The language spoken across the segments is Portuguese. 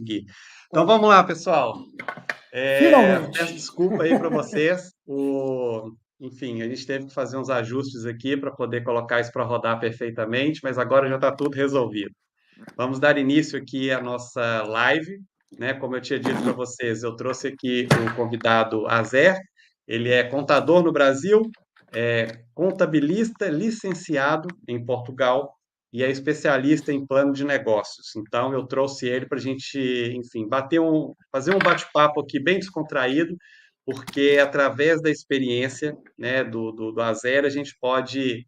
conseguir. Então Pronto. vamos lá, pessoal. Peço Finalmente. desculpa aí para vocês. Enfim, a gente teve que fazer uns ajustes aqui para poder colocar isso para rodar perfeitamente, mas agora já está tudo resolvido. Vamos dar início aqui à nossa live, né? Como eu tinha dito para vocês, eu trouxe aqui o convidado Azer. Ele é contador no Brasil, é contabilista licenciado em Portugal e é especialista em plano de negócios. Então, eu trouxe ele para a gente, enfim, fazer um bate-papo aqui bem descontraído, porque através da experiência, né, do Azer, a gente pode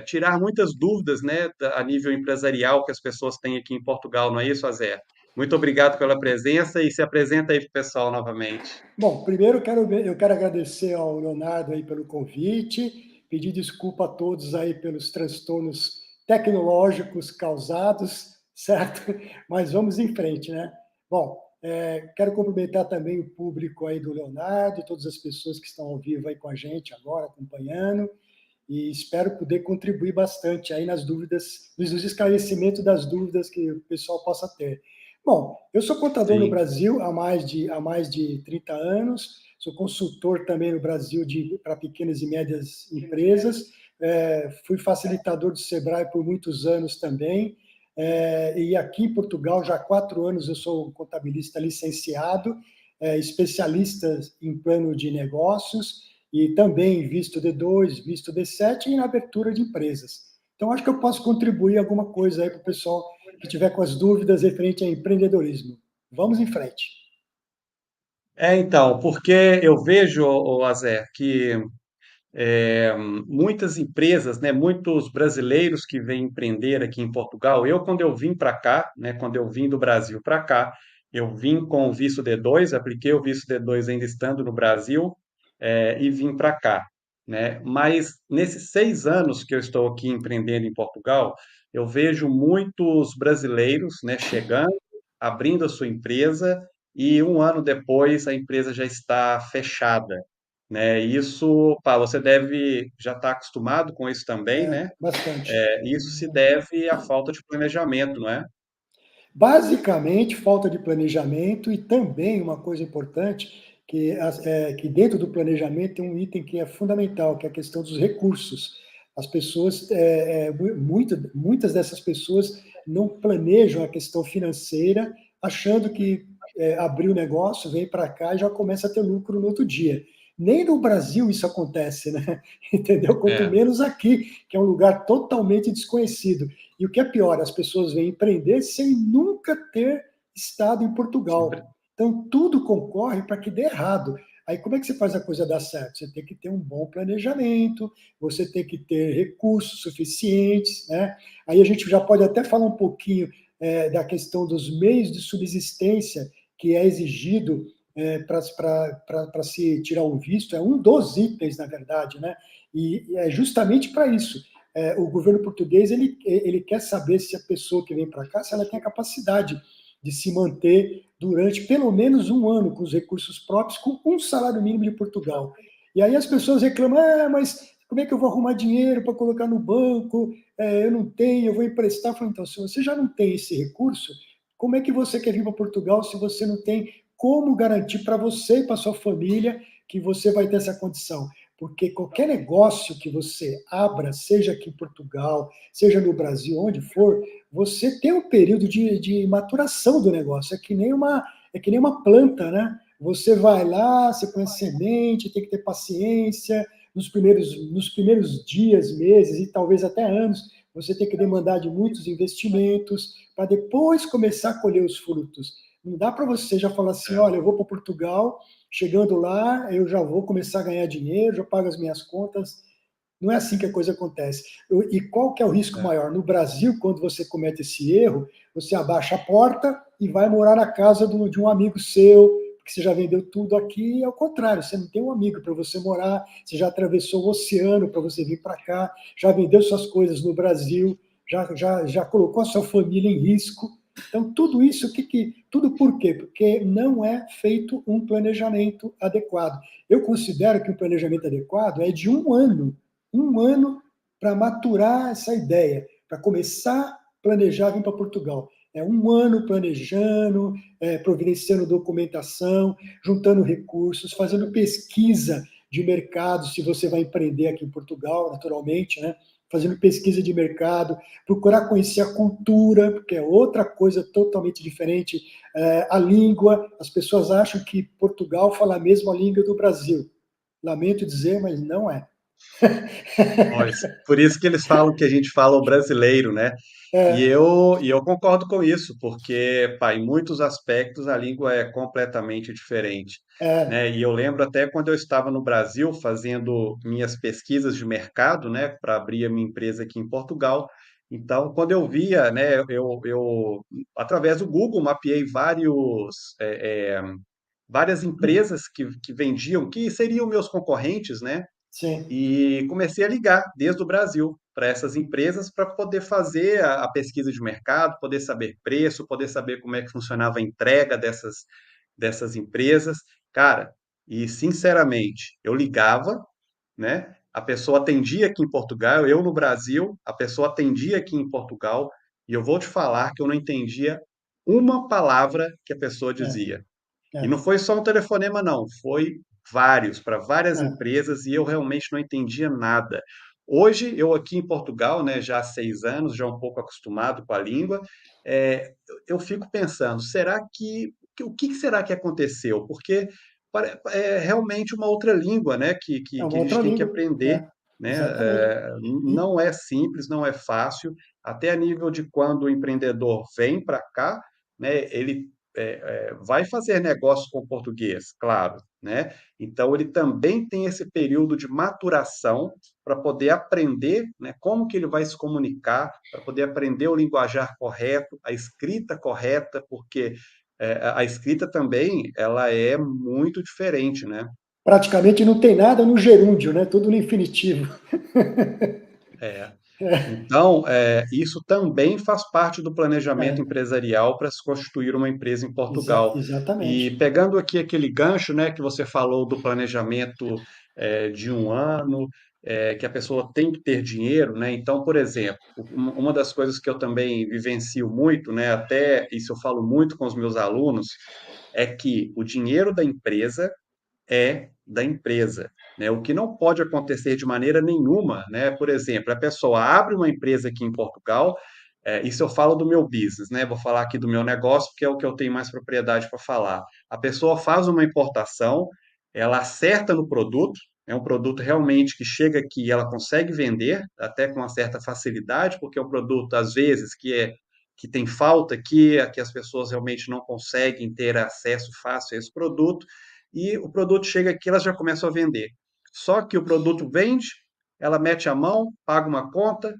tirar muitas dúvidas, né, a nível empresarial que as pessoas têm aqui em Portugal, não é isso, Azer? Muito obrigado pela presença e se apresenta aí para o pessoal novamente. Bom, primeiro eu quero agradecer ao Leonardo aí pelo convite, pedir desculpa a todos aí pelos transtornos tecnológicos causados, certo? Mas vamos em frente, né? Bom, quero cumprimentar também o público aí do Leonardo, todas as pessoas que estão ao vivo aí com a gente agora, acompanhando, e espero poder contribuir bastante aí nas dúvidas, nos esclarecimentos das dúvidas que o pessoal possa ter. Bom, eu sou contador no Sim, Brasil há mais de 30 anos, sou consultor também no Brasil para pequenas e médias empresas, fui facilitador do Sebrae por muitos anos também, e aqui em Portugal, já há 4 anos, eu sou contabilista licenciado, especialista em plano de negócios, e também visto D2, visto D7 e na abertura de empresas. Então, acho que eu posso contribuir alguma coisa aí para o pessoal que tiver com as dúvidas referente a empreendedorismo. Vamos em frente. então, porque eu vejo, Azer, que muitas empresas, né, muitos brasileiros que vêm empreender aqui em Portugal, quando eu vim para cá, né, quando eu vim do Brasil para cá, eu vim com o visto D2, apliquei o visto D2 ainda estando no Brasil, e vim para cá, né? Mas nesses 6 anos que eu estou aqui empreendendo em Portugal, eu vejo muitos brasileiros, né, chegando, abrindo a sua empresa e um ano depois a empresa já está fechada, né? Isso, pá, você deve já estar acostumado com isso também, né? Bastante. Isso se deve à falta de planejamento, não é? Basicamente, falta de planejamento e também uma coisa importante, que dentro do planejamento tem um item que é fundamental, que é a questão dos recursos. As pessoas, muitas dessas pessoas não planejam a questão financeira, achando que abrir o negócio, vem para cá e já começa a ter lucro no outro dia. Nem no Brasil isso acontece, né? Entendeu? Quanto É, menos aqui, que é um lugar totalmente desconhecido. E o que é pior, as pessoas vêm empreender sem nunca ter estado em Portugal. Então, tudo concorre para que dê errado. Aí, como é que você faz a coisa dar certo? Você tem que ter um bom planejamento, você tem que ter recursos suficientes, né? Aí a gente já pode até falar um pouquinho da questão dos meios de subsistência que é exigido para se tirar o visto, é um dos itens, na verdade, né? E é justamente para isso o governo português ele quer saber se a pessoa que vem para cá, se ela tem a capacidade de se manter durante pelo menos um ano com os recursos próprios, com um salário mínimo de Portugal. E aí as pessoas reclamam, mas como é que eu vou arrumar dinheiro para colocar no banco? Eu não tenho, eu vou emprestar. Eu falo, então, se você já não tem esse recurso, como é que você quer vir para Portugal se você não tem como garantir para você e para sua família que você vai ter essa condição? Porque qualquer negócio que você abra, seja aqui em Portugal, seja no Brasil, onde for, você tem um período de maturação do negócio. É que nem uma planta, né? Você vai lá, você põe a semente, tem que ter paciência. Nos primeiros dias, meses e talvez até anos, você tem que demandar de muitos investimentos para depois começar a colher os frutos. Não dá para você já falar assim, é, olha, eu vou para Portugal, chegando lá, eu já vou começar a ganhar dinheiro, já pago as minhas contas. Não é assim que a coisa acontece. E qual que é o risco é. maior? No Brasil, quando você comete esse erro, você abaixa a porta e vai morar na casa de um amigo seu, porque você já vendeu tudo aqui, e ao contrário, você não tem um amigo para você morar, você já atravessou o oceano para você vir para cá, já vendeu suas coisas no Brasil, já colocou a sua família em risco. Então, tudo isso, tudo por quê? Porque não é feito um planejamento adequado. Eu considero que o planejamento adequado é de um ano para maturar essa ideia, para começar a planejar vir para Portugal. um ano planejando, providenciando documentação, juntando recursos, fazendo pesquisa de mercado, se você vai empreender aqui em Portugal, naturalmente, né? Fazendo pesquisa de mercado, procurar conhecer a cultura, porque é outra coisa totalmente diferente, a língua. As pessoas acham que Portugal fala a mesma língua do Brasil. Lamento dizer, mas não é. Pois, por isso que eles falam que a gente fala o brasileiro, né? É, E eu concordo com isso, porque, pá, em muitos aspectos a língua é completamente diferente, é, né? E eu lembro até quando eu estava no Brasil fazendo minhas pesquisas de mercado, né, para abrir a minha empresa aqui em Portugal. Então, quando eu via, né, através do Google mapeei várias empresas que vendiam, que seriam meus concorrentes, né? sim, E comecei a ligar desde o Brasil para essas empresas para poder fazer a pesquisa de mercado, poder saber preço, poder saber como é que funcionava a entrega dessas empresas. Cara, e sinceramente, eu ligava, né? A pessoa atendia aqui em Portugal, eu no Brasil, a pessoa atendia aqui em Portugal, e eu vou te falar que eu não entendia uma palavra que a pessoa é, dizia. E é, não foi só um telefonema, não, foi vários, para várias é, empresas, e eu realmente não entendia nada. Hoje, eu aqui em Portugal, né, já há 6 anos, já um pouco acostumado com a língua, eu fico pensando, o que será que aconteceu? Porque é realmente uma outra língua, né, é que uma a gente outra tem que língua, aprender, né? exatamente. E, Não é simples, não é fácil, até a nível de quando o empreendedor vem para cá, né, ele vai fazer negócio com o português, claro, né? Então ele também tem esse período de maturação para poder aprender, né, como que ele vai se comunicar, para poder aprender o linguajar correto, a escrita correta, porque a escrita também ela é muito diferente, né? praticamente não tem nada no gerúndio, né? Tudo no infinitivo. É. Então, isso também faz parte do planejamento É, empresarial para se constituir uma empresa em Portugal. E exatamente. pegando aqui aquele gancho, né, que você falou do planejamento de um ano, que a pessoa tem que ter dinheiro, né? Então, por exemplo, uma das coisas que eu também vivencio muito, né, até isso eu falo muito com os meus alunos, é que o dinheiro da empresa é da empresa. Né? O que não pode acontecer de maneira nenhuma, né? Por exemplo, a pessoa abre uma empresa aqui em Portugal, isso eu falo do meu business, né? Vou falar aqui do meu negócio, porque é o que eu tenho mais propriedade para falar. A pessoa faz uma importação, ela acerta no produto, é um produto realmente que chega aqui e ela consegue vender, até com uma certa facilidade, porque é um produto, às vezes, que tem falta aqui, que as pessoas realmente não conseguem ter acesso fácil a esse produto, e o produto chega aqui, elas já começam a vender. Só que o produto vende, ela mete a mão, paga uma conta,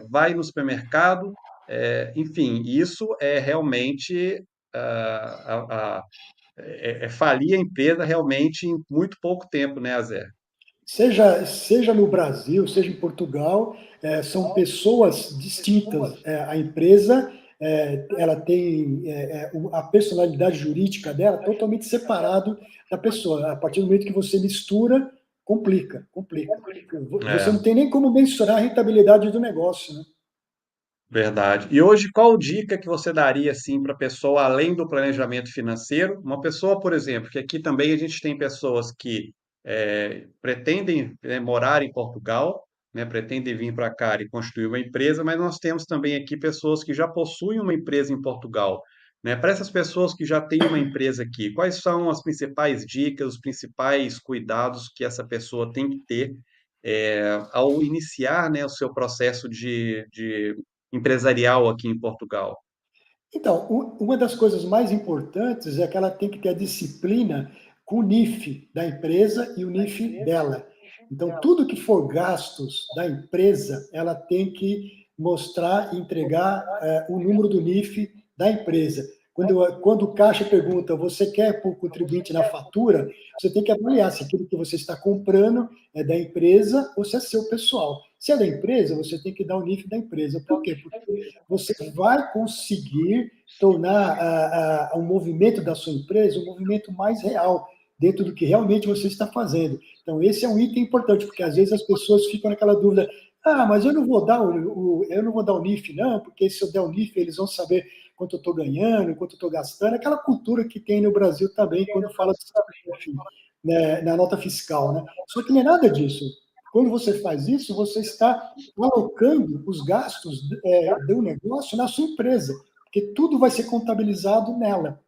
vai no supermercado, enfim, isso é realmente ah, a- a- falir a empresa realmente em muito pouco tempo, né, Azé? Seja no Brasil, seja em Portugal, são pessoas distintas. A empresa, ela tem a personalidade jurídica dela totalmente separado da pessoa. A partir do momento que você mistura, complica, complica. Você não É, tem nem como mensurar a rentabilidade do negócio, né? verdade. E hoje, qual dica que você daria assim para a pessoa, além do planejamento financeiro? Uma pessoa, por exemplo, que aqui também a gente tem pessoas que pretendem morar em Portugal, né, pretendem vir para cá e constituir uma empresa, mas nós temos também aqui pessoas que já possuem uma empresa em Portugal. Né? Para essas pessoas que já têm uma empresa aqui, quais são as principais dicas, os principais cuidados que essa pessoa tem que ter ao iniciar, né, o seu processo de empresarial aqui em Portugal? Então, uma das coisas mais importantes é que ela tem que ter a disciplina com o NIF da empresa e o NIF dela. Então, tudo que for gastos da empresa, ela tem que mostrar e entregar o número do NIF da empresa. Quando o caixa pergunta, você quer pôr contribuinte na fatura, você tem que avaliar se aquilo que você está comprando é da empresa ou se é seu pessoal. Se é da empresa, você tem que dar o NIF da empresa. Por quê? Porque você vai conseguir tornar o movimento da sua empresa um movimento mais real. dentro do que realmente você está fazendo. Então, esse é um item importante, porque às vezes as pessoas ficam naquela dúvida, mas eu não vou dar eu não vou dar o NIF, não, porque se eu der o NIF, eles vão saber quanto eu estou ganhando, quanto eu estou gastando, aquela cultura que tem no Brasil também, quando fala de NIF, né, na nota fiscal. Né? Só que não é nada disso. Quando você faz isso, você está alocando os gastos do negócio na sua empresa, porque tudo vai ser contabilizado nela.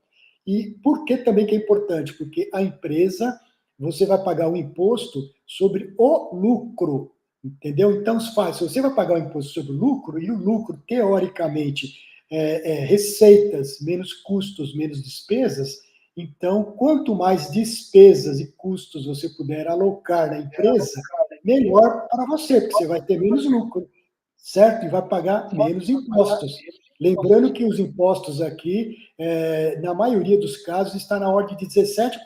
E por que também que é importante? Porque a empresa, você vai pagar o imposto sobre o lucro, entendeu? Então, faz, se você vai pagar o imposto sobre o lucro, e o lucro, teoricamente, receitas menos custos, menos despesas, então, quanto mais despesas e custos você puder alocar na empresa, melhor para você, porque você vai ter menos lucro, certo? E vai pagar menos impostos. Lembrando que os impostos aqui, na maioria dos casos, está na ordem de 17%,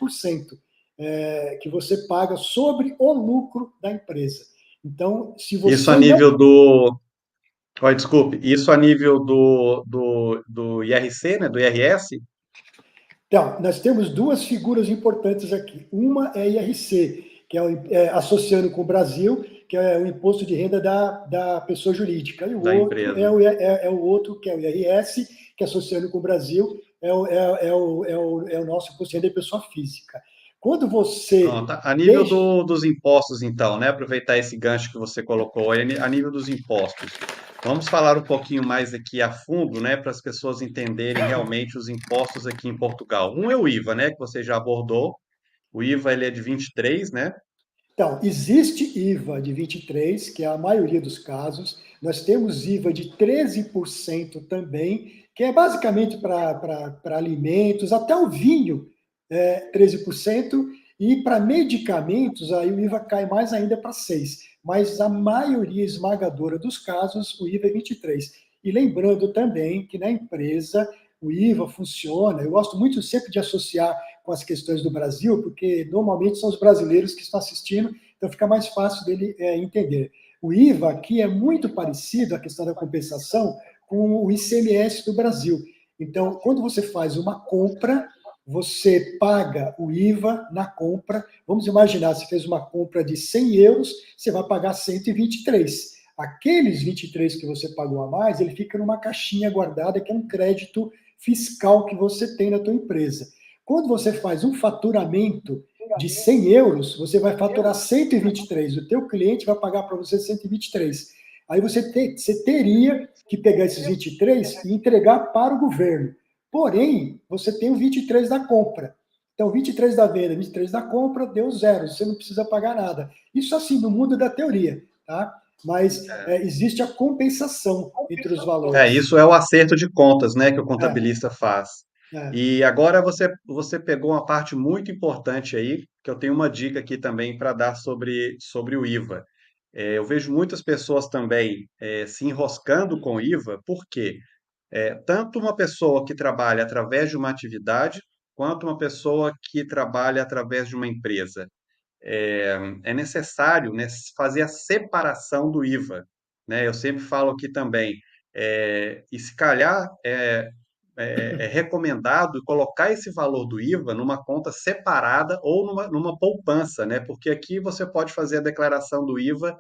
que você paga sobre o lucro da empresa. Então, se Isso a você não. nível do. Oi, desculpe. Isso a nível do IRC, né? Do IRS? Então, nós temos duas figuras importantes aqui. Uma é IRC, que associando com o Brasil, que é o imposto de renda da pessoa jurídica. E o Da outro empresa. é o outro, que é o IRS, que associando com o Brasil, é o nosso imposto de renda de pessoa física. Quando você Pronto. A nível deixa. dos impostos, então, né? Aproveitar esse gancho que você colocou aí, a nível dos impostos. Vamos falar um pouquinho mais aqui a fundo, né? Para as pessoas entenderem realmente os impostos aqui em Portugal. Um é o IVA, né? Que você já abordou. O IVA ele é de 23, né? Então, existe IVA de 23, que é a maioria dos casos. Nós temos IVA de 13% também, que é basicamente para alimentos, até o vinho, 13%, e para medicamentos, aí o IVA cai mais ainda para 6%. Mas a maioria esmagadora dos casos, o IVA é 23%. E lembrando também que na empresa o IVA funciona, eu gosto muito sempre de associar com as questões do Brasil, porque normalmente são os brasileiros que estão assistindo, então fica mais fácil dele entender. O IVA aqui é muito parecido, a questão da compensação, com o ICMS do Brasil. Então, quando você faz uma compra, você paga o IVA na compra. Vamos imaginar, você fez uma compra de 100 euros, você vai pagar 123. Aqueles 23 que você pagou a mais, ele fica numa caixinha guardada, que é um crédito fiscal que você tem na tua empresa. Quando você faz um faturamento de 100 euros, você vai faturar 123. O teu cliente vai pagar para você 123. Aí você teria que pegar esses 23 e entregar para o governo. Porém, você tem o 23 da compra. Então, 23 da venda, 23 da compra, deu zero. Você não precisa pagar nada. Isso assim, no mundo da teoria, tá? Mas existe a compensação entre os valores. Isso é o acerto de contas, né? Que o É, contabilista faz. é. E agora você pegou uma parte muito importante aí, que eu tenho uma dica aqui também para dar sobre o IVA. Eu vejo muitas pessoas também se enroscando com o IVA, por quê? Tanto uma pessoa que trabalha através de uma atividade, quanto uma pessoa que trabalha através de uma empresa. É necessário, né, fazer a separação do IVA, né? Eu sempre falo aqui também, e se calhar é recomendado colocar esse valor do IVA numa conta separada ou numa poupança, né? Porque aqui você pode fazer a declaração do IVA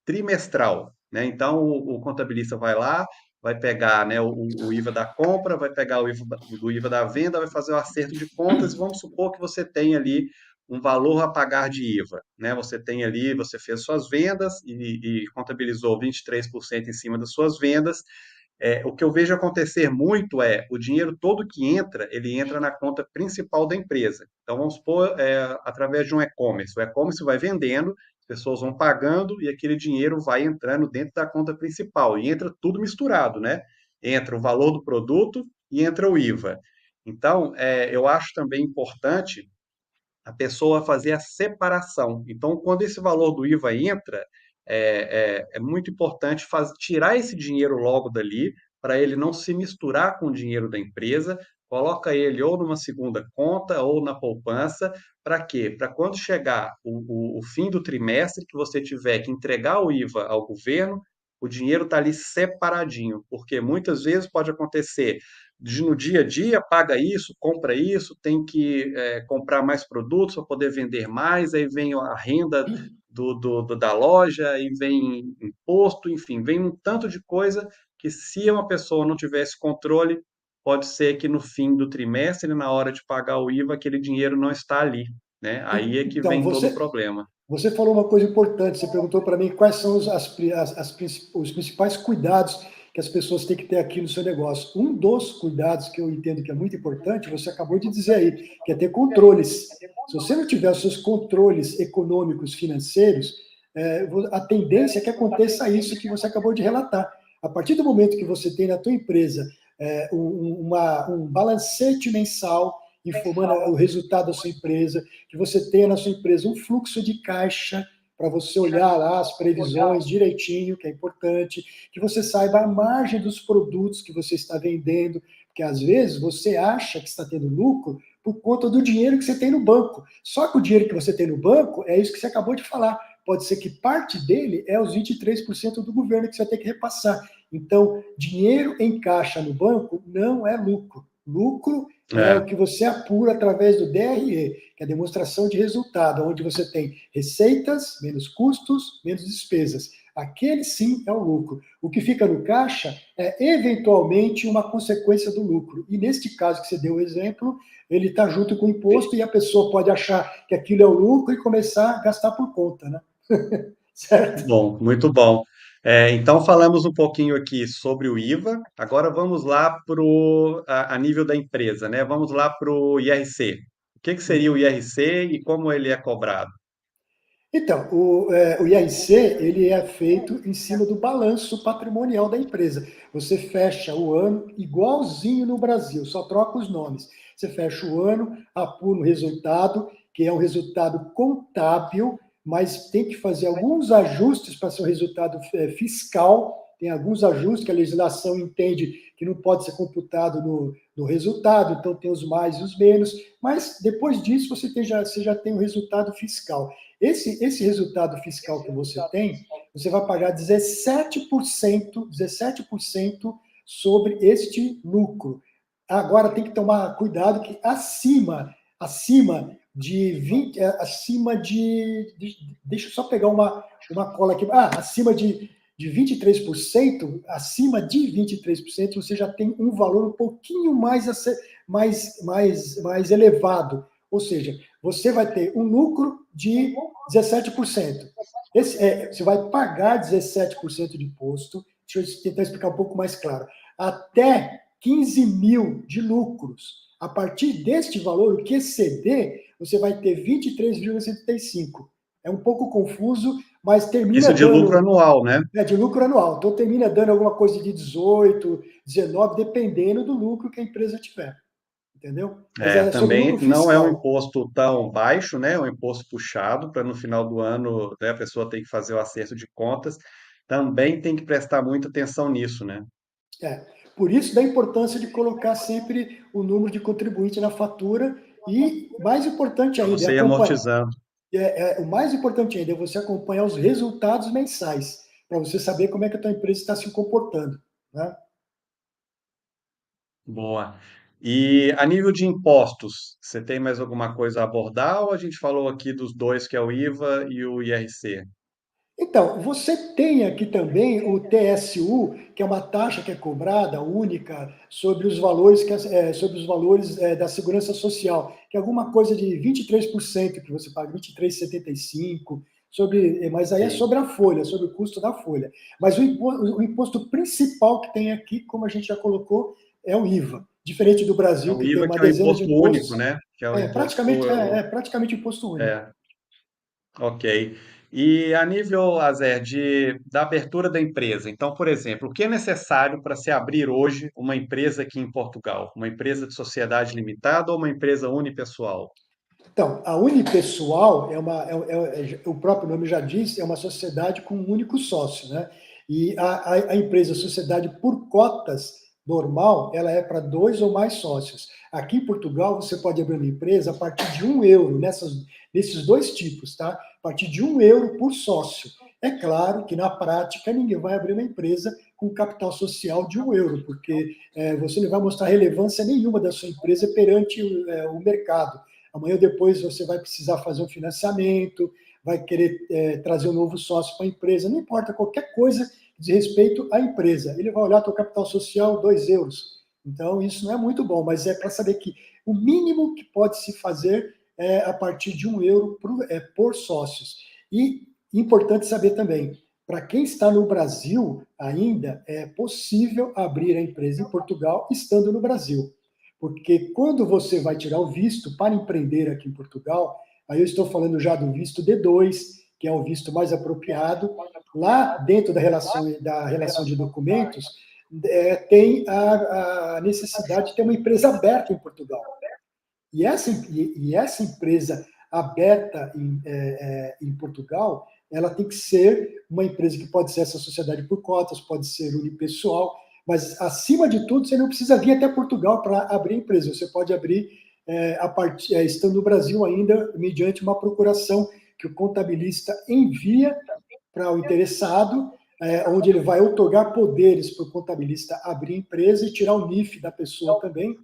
trimestral, né? Então o contabilista vai lá, vai pegar, né, o IVA da compra, vai pegar o IVA do IVA da venda, vai fazer o acerto de contas e vamos supor que você tem ali um valor a pagar de IVA, né? Você tem ali, você fez suas vendas e contabilizou 23% em cima das suas vendas. O que eu vejo acontecer muito é o dinheiro todo que entra, ele entra na conta principal da empresa. Então, vamos supor, através de um e-commerce. O e-commerce vai vendendo, as pessoas vão pagando e aquele dinheiro vai entrando dentro da conta principal. E entra tudo misturado, né? Entra o valor do produto e entra o IVA. Então, eu acho também importante a pessoa fazer a separação. Então, quando esse valor do IVA entra, é muito importante tirar esse dinheiro logo dali, para ele não se misturar com o dinheiro da empresa, coloca ele ou numa segunda conta ou na poupança, para quê? Para quando chegar o fim do trimestre, que você tiver que entregar o IVA ao governo, o dinheiro está ali separadinho, porque muitas vezes pode acontecer de no dia a dia, paga isso, compra isso, tem que comprar mais produtos para poder vender mais, aí vem a renda da loja, aí vem imposto, enfim, vem um tanto de coisa que se uma pessoa não tivesse controle, pode ser que no fim do trimestre, na hora de pagar o IVA, aquele dinheiro não está ali, né? Aí é que Então, vem todo o problema. você falou uma coisa importante, você perguntou para mim quais são os principais cuidados que as pessoas têm que ter aqui no seu negócio. Um dos cuidados que eu entendo que é muito importante, você acabou de dizer aí, que é ter controles. Se você não tiver os seus controles econômicos, financeiros, a tendência é que aconteça isso que você acabou de relatar. A partir do momento que você tem na tua empresa um balancete mensal informando o resultado da sua empresa, que você tenha na sua empresa um fluxo de caixa para você olhar lá as previsões direitinho, que é importante, que você saiba a margem dos produtos que você está vendendo, porque às vezes você acha que está tendo lucro por conta do dinheiro que você tem no banco. Só que o dinheiro que você tem no banco é isso que você acabou de falar. Pode ser que parte dele é os 23% do governo que você vai ter que repassar. Então, dinheiro em caixa no banco não é lucro. Lucro é o É. que você apura através do DRE, que é a demonstração de resultado, onde você tem receitas, menos custos, menos despesas. Aquele sim é o lucro. O que fica no caixa é eventualmente uma consequência do lucro. E neste caso que você deu o exemplo, ele está junto com o imposto e a pessoa pode achar que aquilo é o lucro e começar a gastar por conta, né? Certo? Bom, muito bom. Então, falamos um pouquinho aqui sobre o IVA. Agora vamos lá a nível da empresa, né? Vamos lá para o IRC. O que seria o IRC e como ele é cobrado? Então, o IRC ele é feito em cima do balanço patrimonial da empresa. Você fecha o ano igualzinho no Brasil, só troca os nomes. Você fecha o ano, apura o resultado, que é um resultado contábil, mas tem que fazer alguns ajustes para ser um resultado fiscal. Tem alguns ajustes que a legislação entende que não pode ser computado no resultado, então tem os mais e os menos, mas depois disso você já tem o resultado fiscal. Esse resultado fiscal que você tem, você vai pagar 17% sobre este lucro. Agora tem que tomar cuidado que acima de 20, deixa eu só pegar uma cola aqui, acima de 23%, acima de 23%, você já tem um valor um pouquinho mais elevado. Ou seja, você vai ter um lucro de 17%. Você vai pagar 17% de imposto. Deixa eu tentar explicar um pouco mais claro. Até 15 mil de lucros. A partir deste valor, o que exceder, você vai ter 23,75. É um pouco confuso, mas termina Isso de lucro dando anual, né? de lucro anual. Então termina dando alguma coisa de 18, 19, dependendo do lucro que a empresa tiver. Entendeu? Mas é sobre lucro Também não é um fiscal. imposto tão baixo, né? É um imposto puxado para no final do ano, né, a pessoa tem que fazer o acerto de contas. Também tem que prestar muita atenção nisso, né? É. Por isso da importância de colocar sempre o número de contribuinte na fatura e, mais importante Para ainda, você ir amortizando. o mais importante ainda é você acompanhar os resultados mensais, para você saber como é que a tua empresa está se comportando. Né? Boa. E a nível de impostos, você tem mais alguma coisa a abordar ou a gente falou aqui dos dois, que é o IVA e o IRC? Então, você tem aqui também o TSU, que é uma taxa que é cobrada única sobre os valores, da Segurança Social, que é alguma coisa de 23% que você paga, 23,75%, mas aí é Sim. sobre a folha, sobre o custo da folha. Mas o imposto principal que tem aqui, como a gente já colocou, é o IVA. Diferente do É Brasil, o que tem IVA, uma que é o dezena de imposto único, impostos, né? Que é o imposto. é praticamente imposto único. É, ok. E a nível, Azer, da abertura da empresa, então, por exemplo, o que é necessário para se abrir hoje uma empresa aqui em Portugal? Uma empresa de sociedade limitada ou uma empresa unipessoal? Então, a unipessoal o próprio nome já diz, é uma sociedade com um único sócio, né? E a empresa sociedade por cotas normal, ela é para 2 ou mais sócios. Aqui em Portugal, você pode abrir uma empresa a partir de €1, nesses dois tipos, tá? A partir de €1 por sócio. É claro que, na prática, ninguém vai abrir uma empresa com capital social de €1, porque você não vai mostrar relevância nenhuma da sua empresa perante o mercado. Amanhã ou depois você vai precisar fazer um financiamento, vai querer trazer um novo sócio para a empresa, não importa, qualquer coisa que diz respeito à empresa. Ele vai olhar teu capital social, €2. Então, isso não é muito bom, mas é para saber que o mínimo que pode se fazer é a partir de €1 por sócios. E importante saber também, para quem está no Brasil ainda, é possível abrir a empresa em Portugal estando no Brasil. Porque quando você vai tirar o visto para empreender aqui em Portugal, aí eu estou falando já do visto D2, que é o visto mais apropriado, lá dentro da relação de documentos, tem a necessidade de ter uma empresa aberta em Portugal. E essa empresa aberta em Portugal, ela tem que ser uma empresa que pode ser essa sociedade por cotas, pode ser unipessoal, mas, acima de tudo, você não precisa vir até Portugal para abrir a empresa. Você pode abrir estando no Brasil ainda, mediante uma procuração que o contabilista envia para o interessado, onde ele vai otorgar poderes para o contabilista abrir a empresa e tirar o NIF da pessoa também,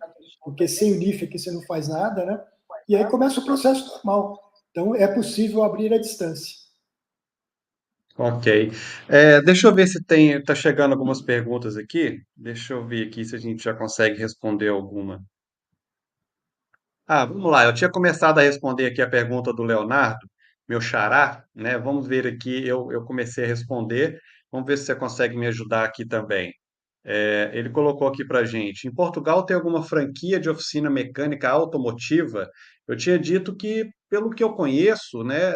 porque sem o NIF aqui você não faz nada, né? E aí começa o processo normal. Então, é possível abrir à distância. Ok. Deixa eu ver se tá chegando algumas perguntas aqui. Deixa eu ver aqui se a gente já consegue responder alguma. Vamos lá. Eu tinha começado a responder aqui a pergunta do Leonardo, meu xará, né? Vamos ver aqui. Eu comecei a responder. Vamos ver se você consegue me ajudar aqui também. Ele colocou aqui para gente: em Portugal tem alguma franquia de oficina mecânica automotiva? Eu tinha dito que, pelo que eu conheço, né,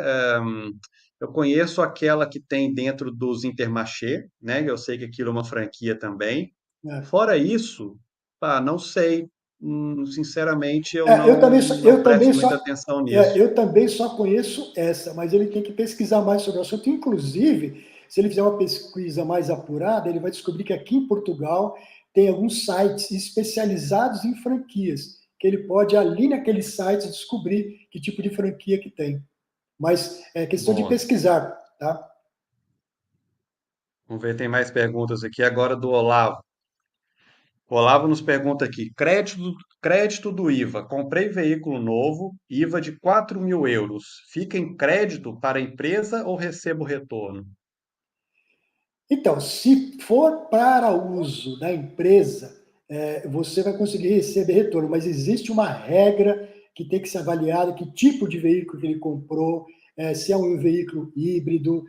eu conheço aquela que tem dentro dos Intermarché, né? Eu sei que aquilo é uma franquia também. Né? Fora isso, não sei. Sinceramente, eu Eu não, também não presto muita atenção nisso. eu também só conheço essa, mas ele tem que pesquisar mais sobre o assunto. Inclusive, se ele fizer uma pesquisa mais apurada, ele vai descobrir que aqui em Portugal tem alguns sites especializados em franquias, que ele pode, ali naqueles sites, descobrir que tipo de franquia que tem. Mas é questão de Boa. pesquisar, tá? Vamos ver, tem mais perguntas aqui agora do Olavo. O Olavo nos pergunta aqui: crédito do IVA. Comprei veículo novo, IVA de 4.000 euros. Fica em crédito para a empresa ou recebo retorno? Então, se for para uso da empresa, você vai conseguir receber retorno, mas existe uma regra que tem que ser avaliada, que tipo de veículo que ele comprou, se é um veículo híbrido,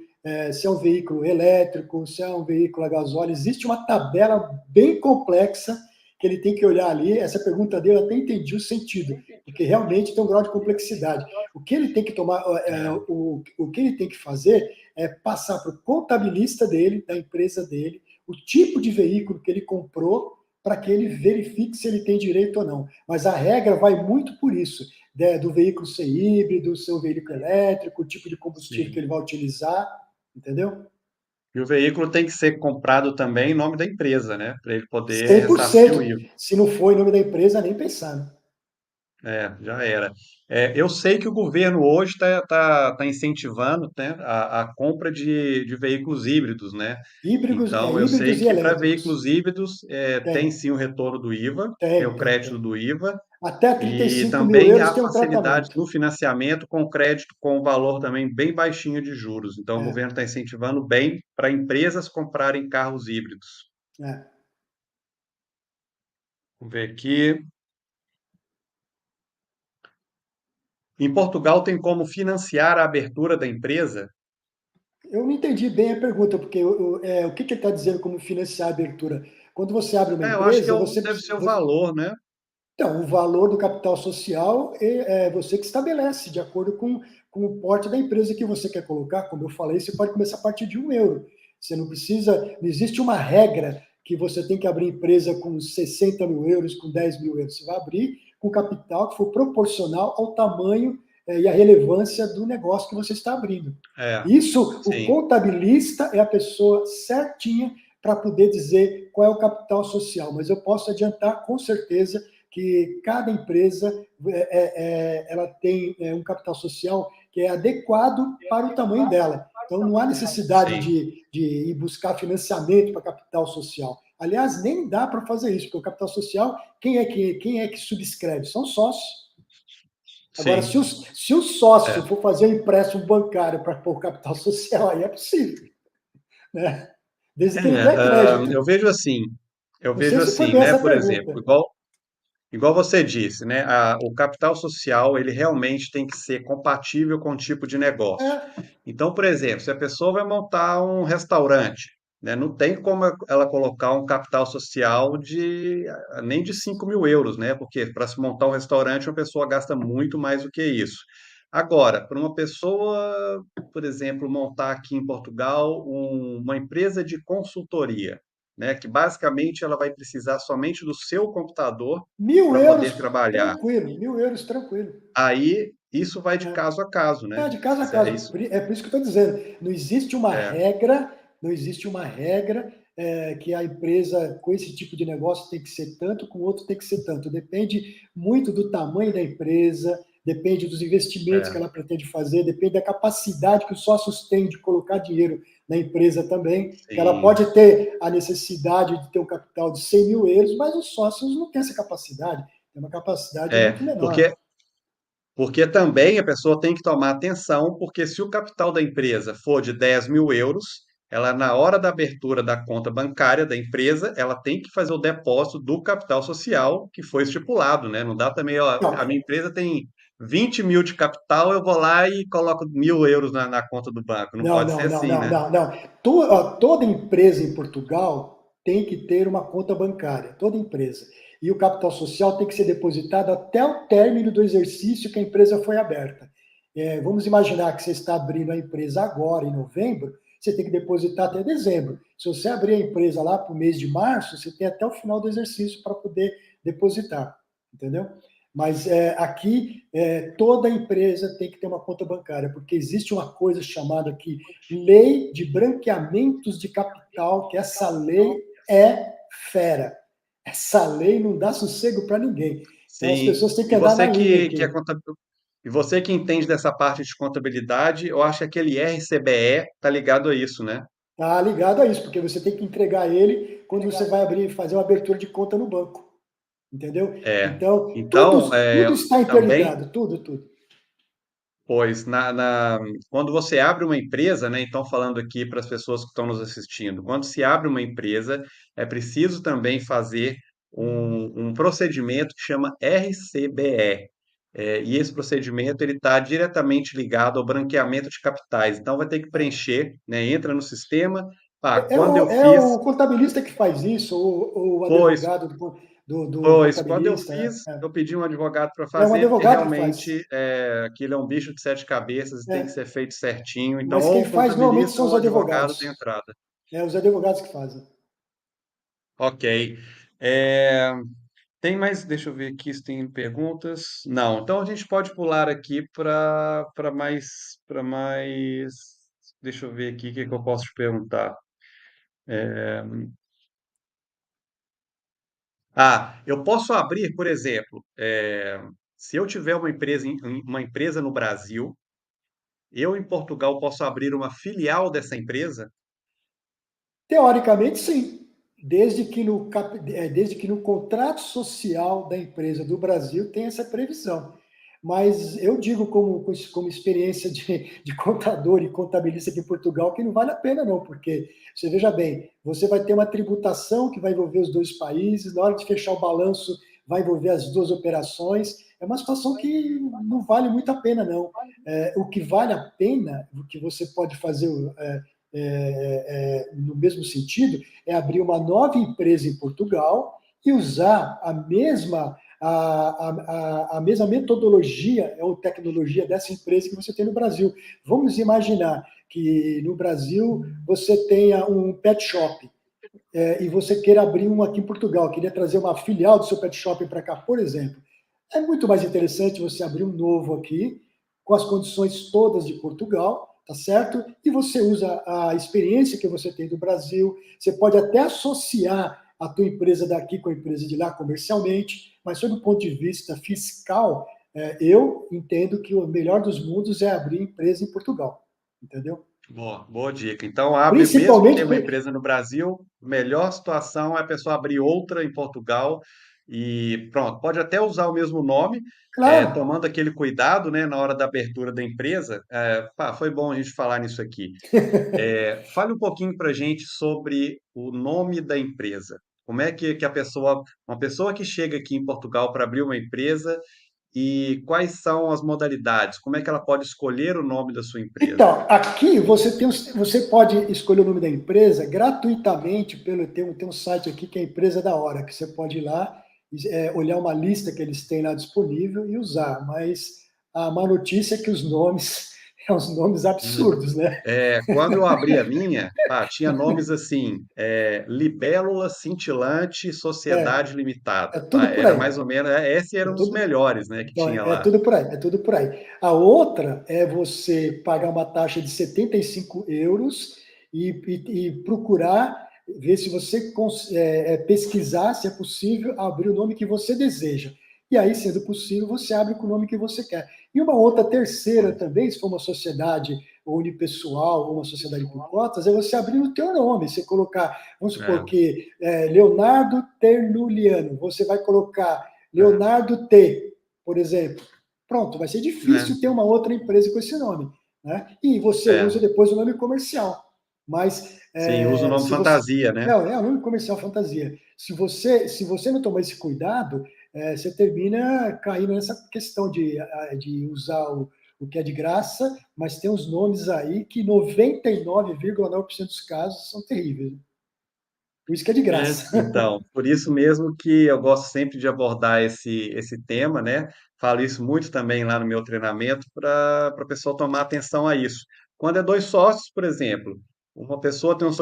se é um veículo elétrico, se é um veículo a gasóleo. Existe uma tabela bem complexa que ele tem que olhar ali. Essa pergunta dele eu até entendi o sentido, porque realmente tem um grau de complexidade. O que ele tem que tomar, É, o que ele tem que fazer passar para o contabilista dele, da empresa dele, o tipo de veículo que ele comprou, para que ele verifique se ele tem direito ou não. Mas a regra vai muito por isso, do veículo ser híbrido, ser um veículo elétrico, o tipo de combustível que sim. ele vai utilizar, entendeu? E o veículo tem que ser comprado também em nome da empresa, né? Para ele poder cem por ressarcir o cento. IVA. Se não for em nome da empresa, nem pensar. Né? Já era. Eu sei que o governo hoje está incentivando, né, a compra de veículos híbridos, né? Então, eu sei Híbridos e que para elétricos. veículos híbridos tem Tem, sim o retorno do IVA, tem o crédito tem. do IVA, Até e 35 mil também euros há tem um facilidade tratamento. no financiamento com crédito com um valor também bem baixinho de juros. Então, o É, governo está incentivando bem para empresas comprarem carros híbridos. é. Vamos ver aqui. Em Portugal, tem como financiar a abertura da empresa? Eu não entendi bem a pergunta, porque o que ele está dizendo como financiar a abertura? Quando você abre uma Eu acho que empresa, deve ser o valor, né? então, o valor do capital social é você que estabelece, de acordo com o porte da empresa que você quer colocar. Como eu falei, você pode começar a partir de €1. Você não precisa, não existe uma regra que você tem que abrir empresa com 60 mil euros, com 10 mil euros. Você vai abrir com capital que for proporcional ao tamanho e à relevância do negócio que você está abrindo. É, Isso, o sim. contabilista é a pessoa certinha para poder dizer qual é o capital social, mas eu posso adiantar com certeza que cada empresa ela tem um capital social que é adequado para o tamanho dela. Então, não há necessidade Sim. de ir buscar financiamento para capital social. Aliás, nem dá para fazer isso, porque o capital social, quem é que subscreve? São sócios. Agora, Sim. se o sócio É. for fazer um empréstimo bancário para pôr capital social, aí é possível, né? Desde que ele dê crédito. Eu vejo assim, Não sei se foi bem né? essa Por exemplo, pergunta. igual você disse, né? O capital social ele realmente tem que ser compatível com o tipo de negócio. É, Então, por exemplo, se a pessoa vai montar um restaurante, né, não tem como ela colocar um capital social nem de 5.000 euros, né? Porque para se montar um restaurante, uma pessoa gasta muito mais do que isso. Agora, para uma pessoa, por exemplo, montar aqui em Portugal uma empresa de consultoria, né, que basicamente ela vai precisar somente do seu computador mil para poder euros, trabalhar. tranquilo, 1.000 euros, tranquilo. Aí isso vai de É. caso a caso, né? De caso a É caso. isso. É por isso que eu estou dizendo. Não existe uma É, regra, não existe uma regra que a empresa com esse tipo de negócio tem que ser tanto, com outro tem que ser tanto. Depende muito do tamanho da empresa, depende dos investimentos que é, ela pretende fazer, depende da capacidade que os sócios têm de colocar dinheiro na empresa também, que ela sim. pode ter a necessidade de ter um capital de 100.000 euros, mas os sócios não têm essa capacidade, tem uma capacidade É, muito menor. porque também a pessoa tem que tomar atenção, porque se o capital da empresa for de 10.000 euros, ela, na hora da abertura da conta bancária da empresa, ela tem que fazer o depósito do capital social que foi estipulado, né? Não dá também, ó, Não, a minha empresa tem 20.000 de capital, eu vou lá e coloco 1.000 euros na conta do banco. Não não, pode ser não, não, assim, não, né? não, não. Toda empresa em Portugal tem que ter uma conta bancária, toda empresa. E o capital social tem que ser depositado até o término do exercício que a empresa foi aberta. Vamos imaginar que você está abrindo a empresa agora, em novembro, você tem que depositar até dezembro. Se você abrir a empresa lá para o mês de março, você tem até o final do exercício para poder depositar, entendeu? Mas aqui toda empresa tem que ter uma conta bancária, porque existe uma coisa chamada aqui lei de branqueamentos de capital, que essa lei é fera. Essa lei não dá sossego para ninguém. Então as Sim. pessoas têm que andar na linha aqui. E você que entende dessa parte de contabilidade, eu acho que aquele RCBE tá ligado a isso, né? Tá ligado a isso, porque você tem que entregar ele quando você vai abrir, fazer uma abertura de conta no banco. Entendeu? É. Então, tudo, Então, tudo está também, interligado, tudo, tudo. pois, quando você abre uma empresa, né? Então, falando aqui para as pessoas que estão nos assistindo, quando se abre uma empresa, é preciso também fazer um procedimento que chama RCBE. E esse procedimento ele está diretamente ligado ao branqueamento de capitais. Então, vai ter que preencher, né? Entra no sistema. Quando eu É fiz, o contabilista que faz isso, ou o pois, advogado do Pois, quando eu contabilista. fiz, eu pedi um advogado para É um fazer, porque advogado que faz. realmente aquilo é um bicho de sete cabeças e tem que É, ser feito certinho. Então, mas ou quem o faz normalmente contabilista são ou os o advogado tem advogados. entrada. Os advogados que fazem. Ok. É, tem mais, deixa eu ver aqui se tem perguntas. Não, então a gente pode pular aqui para mais. Deixa eu ver aqui o que que eu posso te perguntar. Eu posso abrir, por exemplo, se eu tiver uma empresa no Brasil. Eu, em Portugal, posso abrir uma filial dessa empresa? Teoricamente, sim. Desde que no contrato social da empresa do Brasil tem essa previsão. Mas eu digo, como experiência de contador e contabilista aqui em Portugal, que não vale a pena, não, porque você veja bem, você vai ter uma tributação que vai envolver os dois países, na hora de fechar o balanço, vai envolver as duas operações. É uma situação que não vale muito a pena, não. O que vale a pena, o que você pode fazer no mesmo sentido, é abrir uma nova empresa em Portugal e usar a mesma metodologia ou tecnologia dessa empresa que você tem no Brasil. Vamos imaginar que no Brasil você tenha um pet shop e você queira abrir um aqui em Portugal, queria trazer uma filial do seu pet shop para cá, por exemplo. É muito mais interessante você abrir um novo aqui, com as condições todas de Portugal, tá certo? E você usa a experiência que você tem do Brasil, você pode até associar a tua empresa daqui com a empresa de lá comercialmente, mas sob o ponto de vista fiscal, eu entendo que o melhor dos mundos é abrir empresa em Portugal, entendeu? Boa, boa dica. Então, abre, mesmo que Principalmente, tenha uma empresa no Brasil, melhor situação é a pessoa abrir outra em Portugal e pronto, pode até usar o mesmo nome, claro. tomando aquele cuidado, né, na hora da abertura da empresa. Pá, foi bom a gente falar nisso aqui. Fale um pouquinho para a gente sobre o nome da empresa. Como é que a pessoa, uma pessoa que chega aqui em Portugal para abrir uma empresa e quais são as modalidades? Como é que ela pode escolher o nome da sua empresa? Então, aqui você pode escolher o nome da empresa gratuitamente tem um site aqui que é a Empresa da Hora, que você pode ir lá, olhar uma lista que eles têm lá disponível e usar. Mas a má notícia é que os nomes são os nomes absurdos, né? Quando eu abri a minha, pá, tinha nomes assim, Libélula Cintilante É, Sociedade é Limitada. Pá, tudo por era aí. mais ou menos, esse É era um dos tudo, melhores, né, que então, tinha é lá. tudo por aí, é tudo por aí. A outra é você pagar uma taxa de 75 euros e procurar ver se você pesquisar se é possível abrir o nome que você deseja. E aí, sendo possível, você abre com o nome que você quer. E uma outra terceira Pois. também, se for uma sociedade unipessoal ou uma sociedade por cotas, é você abrir o teu nome. Você colocar, vamos supor É, que Leonardo Ternuliano, você vai colocar é, Leonardo T, por exemplo. Pronto, vai ser né, difícil ter uma outra empresa com esse nome. Né? E você usa é. depois o nome comercial. Mas Sim, usa o nome se você. fantasia, né? Não, é o nome comercial fantasia. Se você não tomar esse cuidado, você termina caindo nessa questão de usar o que é de graça, mas tem uns nomes aí que 99,9% dos casos são terríveis. Por isso que é de graça. Então, por isso mesmo que eu gosto sempre de abordar esse tema, né? Falo isso muito também lá no meu treinamento para a pessoa tomar atenção a isso. Quando é dois sócios, por exemplo, uma pessoa tem um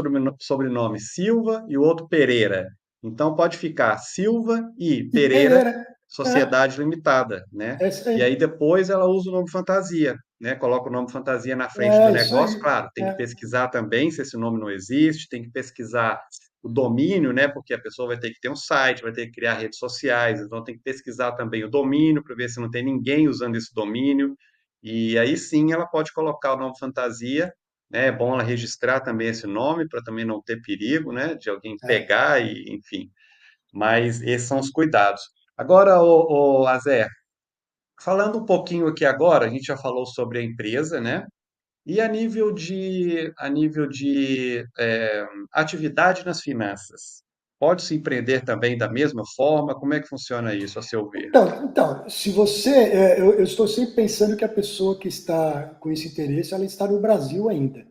sobrenome Silva e o outro Pereira. Então pode ficar Silva e E Pereira Pereira, Sociedade Limitada, né? é isso E aí aí. depois ela usa o nome fantasia, né? Coloca o nome fantasia na frente do É isso negócio. aí. Claro, tem que É, pesquisar também se esse nome não existe, tem que pesquisar o domínio, né? Porque a pessoa vai ter que ter um site, vai ter que criar redes sociais, então tem que pesquisar também o domínio para ver se não tem ninguém usando esse domínio. E aí sim ela pode colocar o nome fantasia, né? É bom ela registrar também esse nome para também não ter perigo, né? De alguém é. pegar e, enfim. Mas esses são os cuidados. Agora, o Azer, falando um pouquinho aqui agora, a gente já falou sobre a empresa, né? E a nível de atividade nas finanças, pode-se empreender também da mesma forma? Como é que funciona isso, a seu ver? Então, se você, eu estou sempre pensando que a pessoa que está com esse interesse, ela está no Brasil ainda.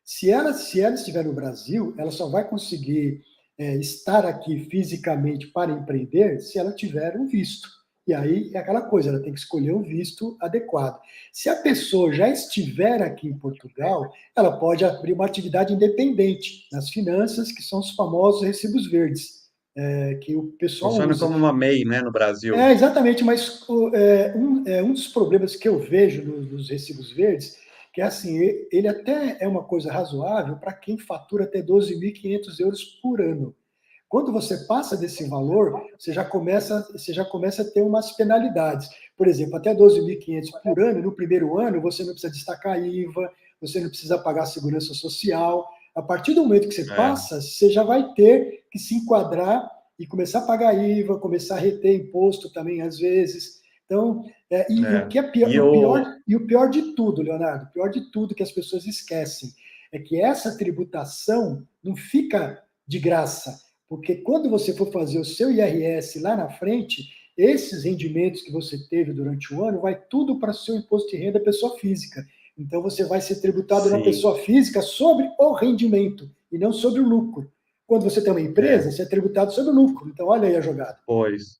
Se ela estiver no Brasil, ela só vai conseguir estar aqui fisicamente para empreender se ela tiver um visto. E aí é aquela coisa, ela tem que escolher um visto adequado. Se a pessoa já estiver aqui em Portugal, ela pode abrir uma atividade independente nas finanças, que são os famosos recibos verdes, que o pessoal Funciona usa. como uma MEI, né, no Brasil. Exatamente, mas um dos problemas que eu vejo nos recibos verdes, que é assim, ele até é uma coisa razoável para quem fatura até 12.500 euros por ano. Quando você passa desse valor, você já começa a ter umas penalidades. Por exemplo, até 12.500 por ano, no primeiro ano, você não precisa destacar IVA, você não precisa pagar segurança social. A partir do momento que você É, passa, você já vai ter que se enquadrar e começar a pagar IVA, começar a reter imposto também, às vezes. Então, e o é. que é pior, E o pior de tudo, Leonardo, o pior de tudo que as pessoas esquecem, é que essa tributação não fica de graça, porque quando você for fazer o seu IRS lá na frente, esses rendimentos que você teve durante o ano vai tudo para o seu imposto de renda pessoa física. Então você vai ser tributado na sim, pessoa física sobre o rendimento e não sobre o lucro. Quando você tem uma empresa, é, você é tributado sobre o lucro. Então olha aí a jogada. pois.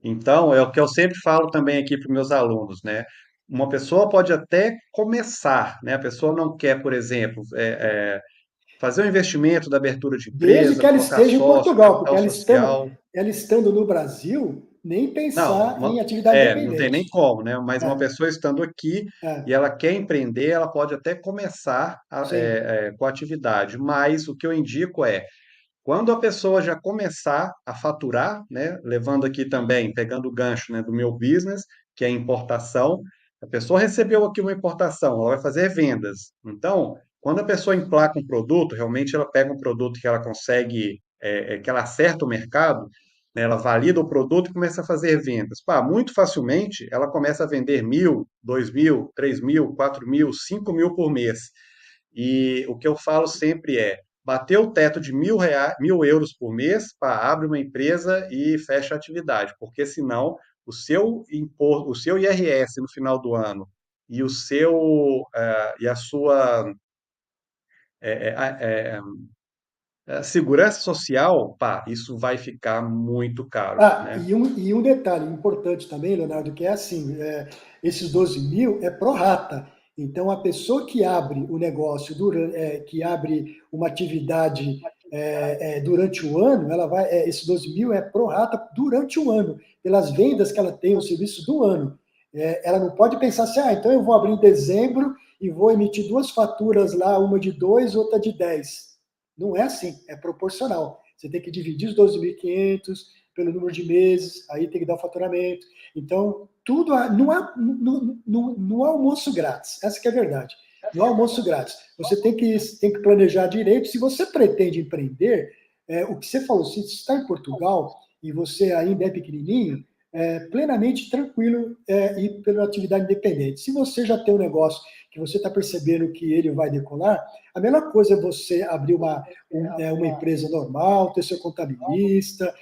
Então, é o que eu sempre falo também aqui para os meus alunos, né? Uma pessoa pode até começar, né? A pessoa não quer, por exemplo, fazer um investimento da abertura de Desde que empresa, ela colocar esteja em sócio, Portugal, porque capital ela estando, social. ela estando no Brasil, nem Não, pensar em atividade não tem nem independente. como, né? Mas uma É, pessoa estando aqui e é, ela quer empreender, ela pode até começar sim, com a atividade. Mas o que eu indico é, quando a pessoa já começar a faturar, né? Levando aqui também, pegando o gancho, né, do meu business, que é a importação, a pessoa recebeu aqui uma importação, ela vai fazer vendas. Então, Quando a pessoa emplaca um produto, realmente ela pega um produto que ela consegue, que ela acerta o mercado, né, ela valida o produto e começa a fazer vendas. Pá, muito facilmente ela começa a vender 1.000, 2.000, 3.000, 4.000, 5.000 por mês. E o que eu falo sempre é, bater o teto de 1.000 euros por mês, pá, abre uma empresa e fecha a atividade, porque senão o seu IRS no final do ano e e a sua é, é, segurança social, pá, isso vai ficar muito caro, Ah, né? e um detalhe importante também, Leonardo, que é assim, esses 12 mil é pro rata. Então, a pessoa que abre o negócio, que abre uma atividade durante o ano, esses 12 mil é pro rata durante o ano, pelas vendas que ela tem, o serviço do ano. Ela não pode pensar assim, então eu vou abrir em dezembro e vou emitir duas faturas lá, uma de 2, outra de 10. Não é assim, é proporcional. Você tem que dividir os 12.500 pelo número de meses, aí tem que dar o faturamento. Então, tudo não há almoço grátis, essa que é a verdade. Não há almoço grátis. Você tem que planejar direito. Se você pretende empreender, o que você falou, se você está em Portugal e você ainda é pequenininho, plenamente tranquilo ir pela atividade independente. Se você já tem um negócio que você está percebendo que ele vai decolar, a melhor coisa é você abrir uma empresa normal, ter seu contabilista,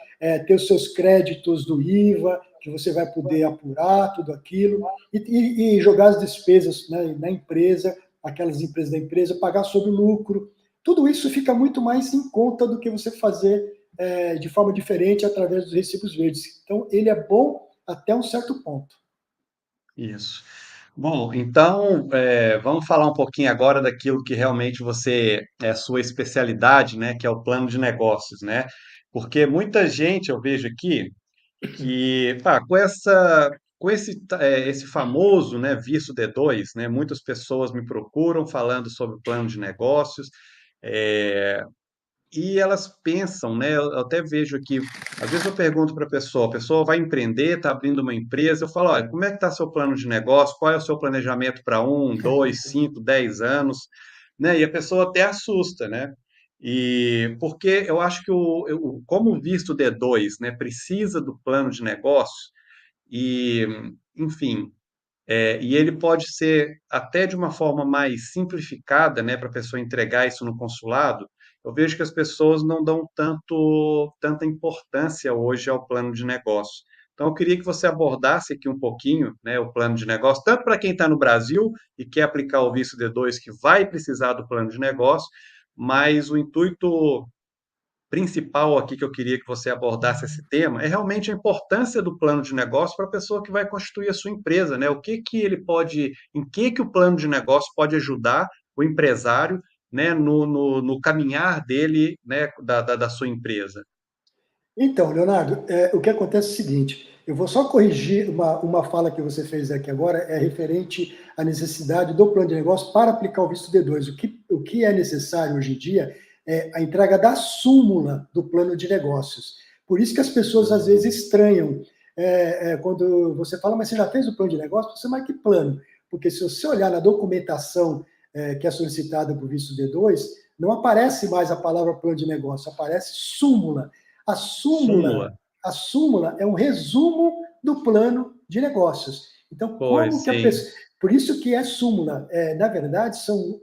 ter os seus créditos do IVA, que você vai poder apurar tudo aquilo, e jogar as despesas, né, na empresa, aquelas empresas da empresa, pagar sobre o lucro. Tudo isso fica muito mais em conta do que você fazer de forma diferente através dos recibos verdes. Então, ele é bom até um certo ponto. Isso. Bom, então vamos falar um pouquinho agora daquilo que realmente você é sua especialidade, né? Que é o plano de negócios, né? Porque muita gente eu vejo aqui que, pá, esse famoso, né, visto D2, né? Muitas pessoas me procuram falando sobre o plano de negócios. é, E elas pensam, né? Eu até vejo aqui, às vezes eu pergunto para a pessoa vai empreender, está abrindo uma empresa, eu falo, olha, como é que está seu plano de negócio? Qual é o seu planejamento para 1, 2, 5, 10 anos? Né? E a pessoa até assusta, né? E porque eu acho que como o visto D2, né, precisa do plano de negócio, e, enfim, e ele pode ser até de uma forma mais simplificada, né, para a pessoa entregar isso no consulado. Eu vejo que as pessoas não dão tanta importância hoje ao plano de negócio. Então, eu queria que você abordasse aqui um pouquinho, né, o plano de negócio, tanto para quem está no Brasil e quer aplicar o visto D2, que vai precisar do plano de negócio, mas o intuito principal aqui que eu queria que você abordasse esse tema é realmente a importância do plano de negócio para a pessoa que vai constituir a sua empresa, né? O que que ele pode, em que o plano de negócio pode ajudar o empresário, né, no caminhar dele, né, da sua empresa. Então, Leonardo, o que acontece é o seguinte: eu vou só corrigir uma fala que você fez aqui agora, é referente à necessidade do plano de negócio para aplicar o visto D2. O que é necessário hoje em dia é a entrega da súmula do plano de negócios. Por isso que as pessoas às vezes estranham quando você fala, mas você já fez o plano de negócio? Você, mas que plano? Porque se você olhar na documentação que é solicitada para o visto D2, não aparece mais a palavra plano de negócio, aparece súmula. A súmula, Súmula. a súmula é um resumo do plano de negócios. Então, como Pois, que a sim. pessoa. Por isso que é súmula. Na verdade, são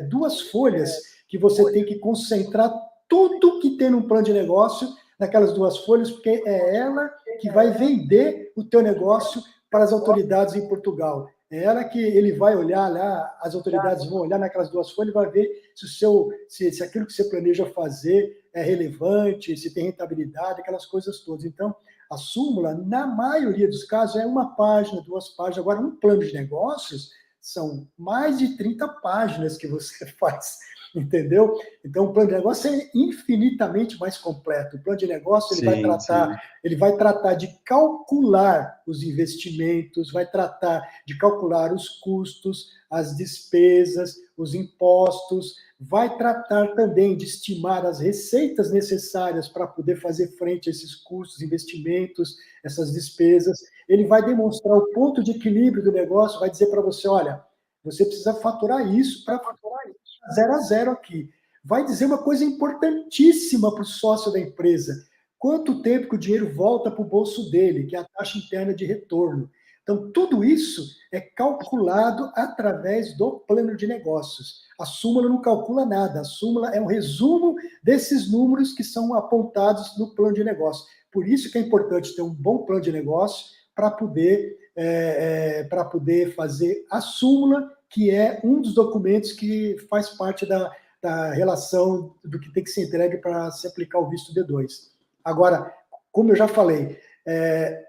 duas folhas que você tem que concentrar tudo que tem no plano de negócio naquelas duas folhas, porque é ela que vai vender o teu negócio para as autoridades em Portugal. É ela que ele vai olhar lá, as autoridades vão olhar naquelas duas folhas e vai ver se aquilo que você planeja fazer é relevante, se tem rentabilidade, aquelas coisas todas. Então, a súmula, na maioria dos casos, é uma página, duas páginas. Agora, um plano de negócios são mais de 30 páginas que você faz, entendeu? Então, o plano de negócio é infinitamente mais completo. O plano de negócio Sim, sim. ele vai tratar de calcular os investimentos, vai tratar de calcular os custos, as despesas, os impostos, vai tratar também de estimar as receitas necessárias para poder fazer frente a esses custos, investimentos, essas despesas. Ele vai demonstrar o ponto de equilíbrio do negócio, vai dizer para você, olha, você precisa faturar isso para 0 a 0 aqui. Vai dizer uma coisa importantíssima para o sócio da empresa. Quanto tempo que o dinheiro volta para o bolso dele, que é a taxa interna de retorno. Então, tudo isso é calculado através do plano de negócios. A súmula não calcula nada, a súmula é um resumo desses números que são apontados no plano de negócio. Por isso que é importante ter um bom plano de negócio para poder fazer a súmula, que é um dos documentos que faz parte da relação do que tem que ser entregue para se aplicar o visto D2. Agora, como eu já falei,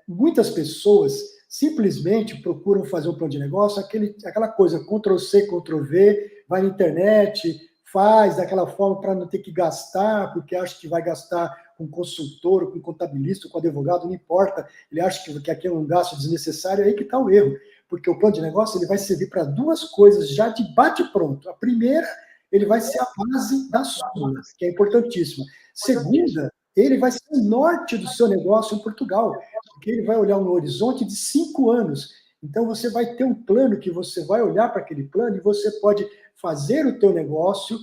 muitas pessoas simplesmente procuram fazer um plano de negócio, aquela coisa, Ctrl+C, Ctrl+V, vai na internet, faz daquela forma para não ter que gastar, porque acha que vai gastar com consultor, com contabilista, com advogado, não importa, ele acha que aquilo é um gasto desnecessário, é aí que está o erro, porque o plano de negócio ele vai servir para duas coisas já de bate-pronto. A primeira, ele vai ser a base da súmula, que é importantíssima. Segunda, ele vai ser o norte do seu negócio em Portugal, porque ele vai olhar no horizonte de 5 anos. Então, você vai ter um plano que você vai olhar para aquele plano e você pode fazer o teu negócio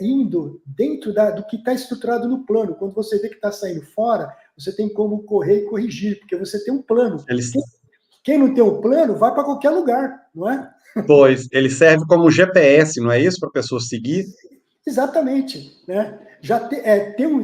indo dentro do que está estruturado no plano. Quando você vê que está saindo fora, você tem como correr e corrigir, porque você tem um plano. Quem não tem um plano, vai para qualquer lugar, não é? Pois, ele serve como GPS, não é isso? Para a pessoa seguir? Exatamente. Né?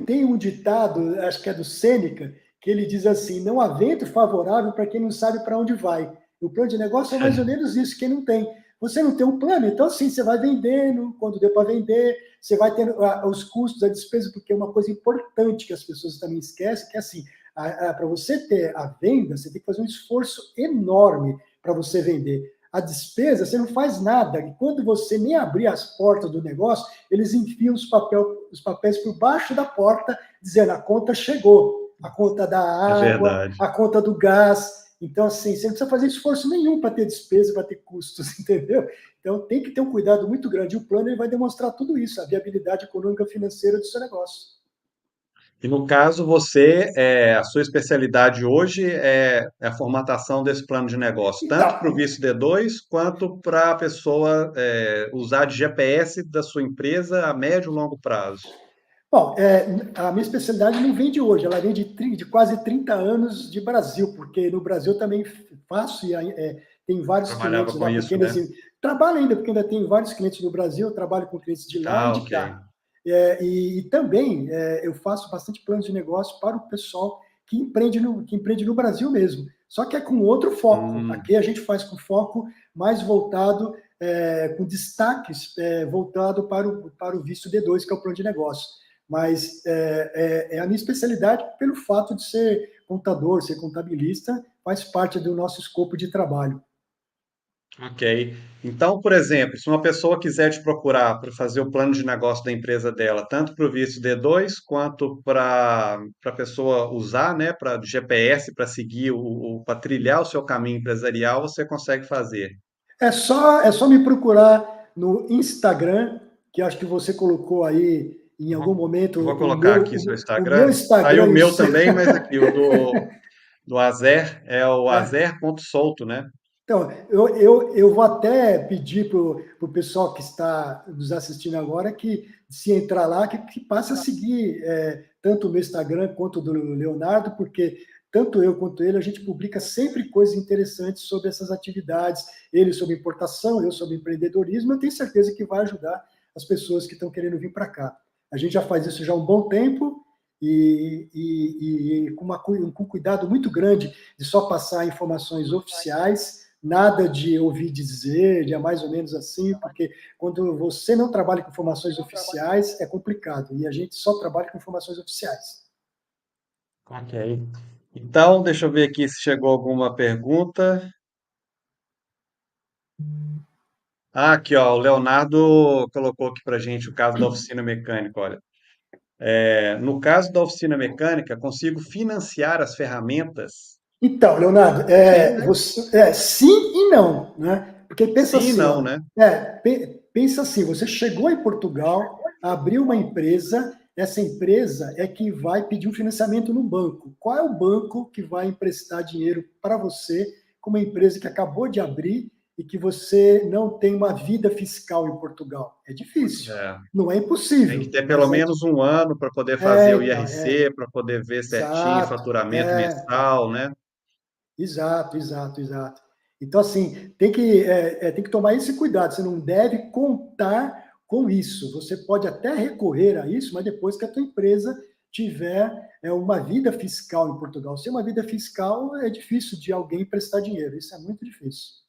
Tem um ditado, acho que é do Sêneca, que ele diz assim, não há vento favorável para quem não sabe para onde vai. O plano de negócio é mais ou menos isso, quem não tem. Você não tem um plano, então assim, você vai vendendo, quando deu para vender, você vai tendo os custos, a despesa, porque é uma coisa importante que as pessoas também esquecem, que é assim, para você ter a venda, você tem que fazer um esforço enorme para você vender. A despesa, você não faz nada. E quando você nem abrir as portas do negócio, eles enfiam os papéis por baixo da porta, dizendo a conta chegou, a conta da água, a conta do gás. Então, assim, você não precisa fazer esforço nenhum para ter despesa, para ter custos, entendeu? Então, tem que ter um cuidado muito grande. E o plano ele vai demonstrar tudo isso, a viabilidade econômica e financeira do seu negócio. E no caso, a sua especialidade hoje é a formatação desse plano de negócio, tanto para o Então, visto D2, quanto para a pessoa usar de GPS da sua empresa a médio e longo prazo. bom, a minha especialidade não vem de hoje, ela vem de quase 30 anos de Brasil, porque no Brasil eu também faço e tem vários Trabalhava clientes com lá isso, pequenos. né? Assim, trabalho ainda, porque ainda tem vários clientes no Brasil, eu trabalho com clientes de lá e Ah, de ok. cá. E também eu faço bastante planos de negócio para o pessoal que empreende no Brasil mesmo. Só que é com outro foco. Aqui a gente faz com foco mais voltado, com destaques voltado para o visto D2, que é o plano de negócio. Mas é a minha especialidade pelo fato de ser contador, ser contabilista, faz parte do nosso escopo de trabalho. Ok. Então, por exemplo, se uma pessoa quiser te procurar para fazer o plano de negócio da empresa dela, tanto para o visto D2 quanto para a pessoa usar, né, para GPS, para seguir para trilhar o seu caminho empresarial, você consegue fazer. É só me procurar no Instagram, que acho que você colocou aí em algum momento Eu vou o colocar meu, aqui seu o meu Instagram. Tá aí o Instagram e o meu seu. também, mas aqui o do Azer é o É. azer.solto, né? Então, eu vou até pedir para o pessoal que está nos assistindo agora que, se entrar lá, que passe a seguir tanto o meu Instagram quanto o do Leonardo, porque tanto eu quanto ele, a gente publica sempre coisas interessantes sobre essas atividades, ele sobre importação, eu sobre empreendedorismo, eu tenho certeza que vai ajudar as pessoas que estão querendo vir para cá. A gente já faz isso já há um bom tempo e com cuidado muito grande de só passar informações oficiais, nada de ouvir dizer, é mais ou menos assim, porque quando você não trabalha com informações oficiais, é complicado, e a gente só trabalha com informações oficiais. Ok. Então, deixa eu ver aqui se chegou alguma pergunta. Ah, aqui, ó, o Leonardo colocou aqui para gente o caso da oficina mecânica. Olha, no caso da oficina mecânica, consigo financiar as ferramentas? Então, Leonardo, Sim, né? sim e não, né? Porque pensa Sim, e assim, não, ó, né? pensa assim, você chegou em Portugal, abriu uma empresa, essa empresa é que vai pedir um financiamento no banco. Qual é o banco que vai emprestar dinheiro para você, com uma empresa que acabou de abrir e que você não tem uma vida fiscal em Portugal. É difícil. É. Não é Tem que impossível, ter pelo mas é, menos um ano para poder fazer o então, IRC, para poder ver certinho exato, faturamento mensal, né? exato, exato, exato. Então, assim, tem que tomar esse cuidado. Você não deve contar com isso. Você pode até recorrer a isso, mas depois que a tua empresa tiver uma vida fiscal em Portugal. Sem uma vida fiscal, é difícil de alguém prestar dinheiro. Isso é muito difícil.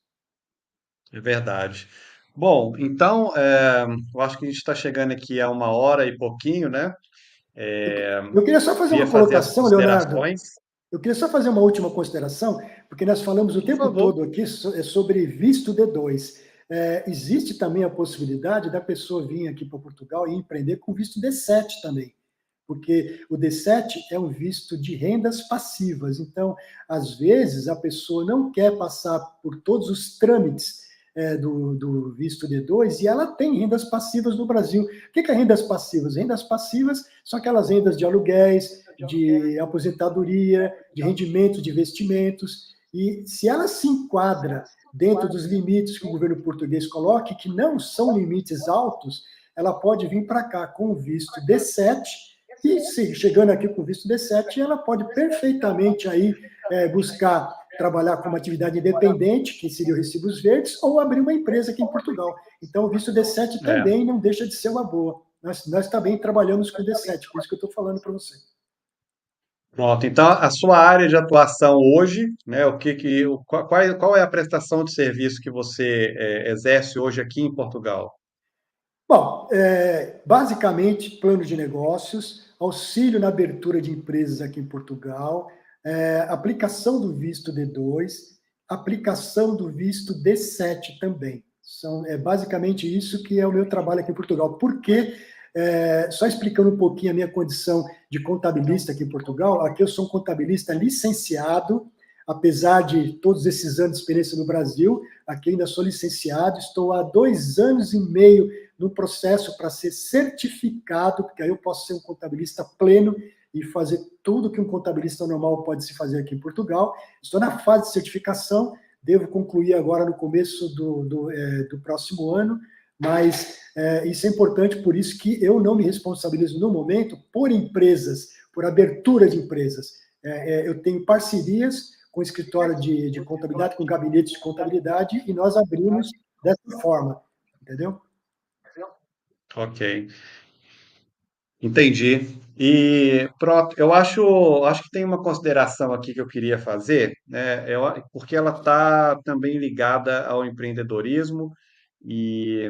É verdade. Bom, então, eu acho que a gente está chegando aqui a 1 hora e pouquinho, né? Eu queria só fazer Queria uma fazer as colocação, Leonardo. considerações, Eu queria só fazer uma última consideração, porque nós falamos o por tempo favor. todo aqui sobre visto D2. Existe também a possibilidade da pessoa vir aqui para Portugal e empreender com visto D7 também, porque o D7 é um visto de rendas passivas. Então, às vezes, a pessoa não quer passar por todos os trâmites do visto D2 e ela tem rendas passivas no Brasil. O que é rendas passivas? Rendas passivas são aquelas rendas de aluguéis, de aposentadoria, de rendimentos de investimentos. E se ela se enquadra dentro dos limites que o governo português coloque, que não são limites altos, ela pode vir para cá com o visto D7 e, se chegando aqui com o visto D7, ela pode perfeitamente aí buscar trabalhar com uma atividade independente, que seria o Recibos Verdes, ou abrir uma empresa aqui em Portugal. Então, o visto D7 É. também não deixa de ser uma boa. Nós também trabalhamos com D7, por isso que eu estou falando para você. Pronto, então a sua área de atuação hoje, né, qual é a prestação de serviço que você exerce hoje aqui em Portugal? Bom, basicamente, plano de negócios, auxílio na abertura de empresas aqui em Portugal, aplicação do visto D2, aplicação do visto D7 também. É basicamente isso que é o meu trabalho aqui em Portugal. Porque, só explicando um pouquinho a minha condição de contabilista aqui em Portugal, aqui eu sou um contabilista licenciado, apesar de todos esses anos de experiência no Brasil, aqui ainda sou licenciado, estou há 2 anos e meio no processo para ser certificado, porque aí eu posso ser um contabilista pleno e fazer tudo que um contabilista normal pode se fazer aqui em Portugal. Estou na fase de certificação, devo concluir agora no começo do próximo ano, mas isso é importante, por isso que eu não me responsabilizo no momento por empresas, por abertura de empresas. Eu tenho parcerias com escritório de contabilidade, com gabinete de contabilidade, e nós abrimos dessa forma, entendeu? Ok, entendi. E pronto, acho que tem uma consideração aqui que eu queria fazer, né? Porque ela está também ligada ao empreendedorismo e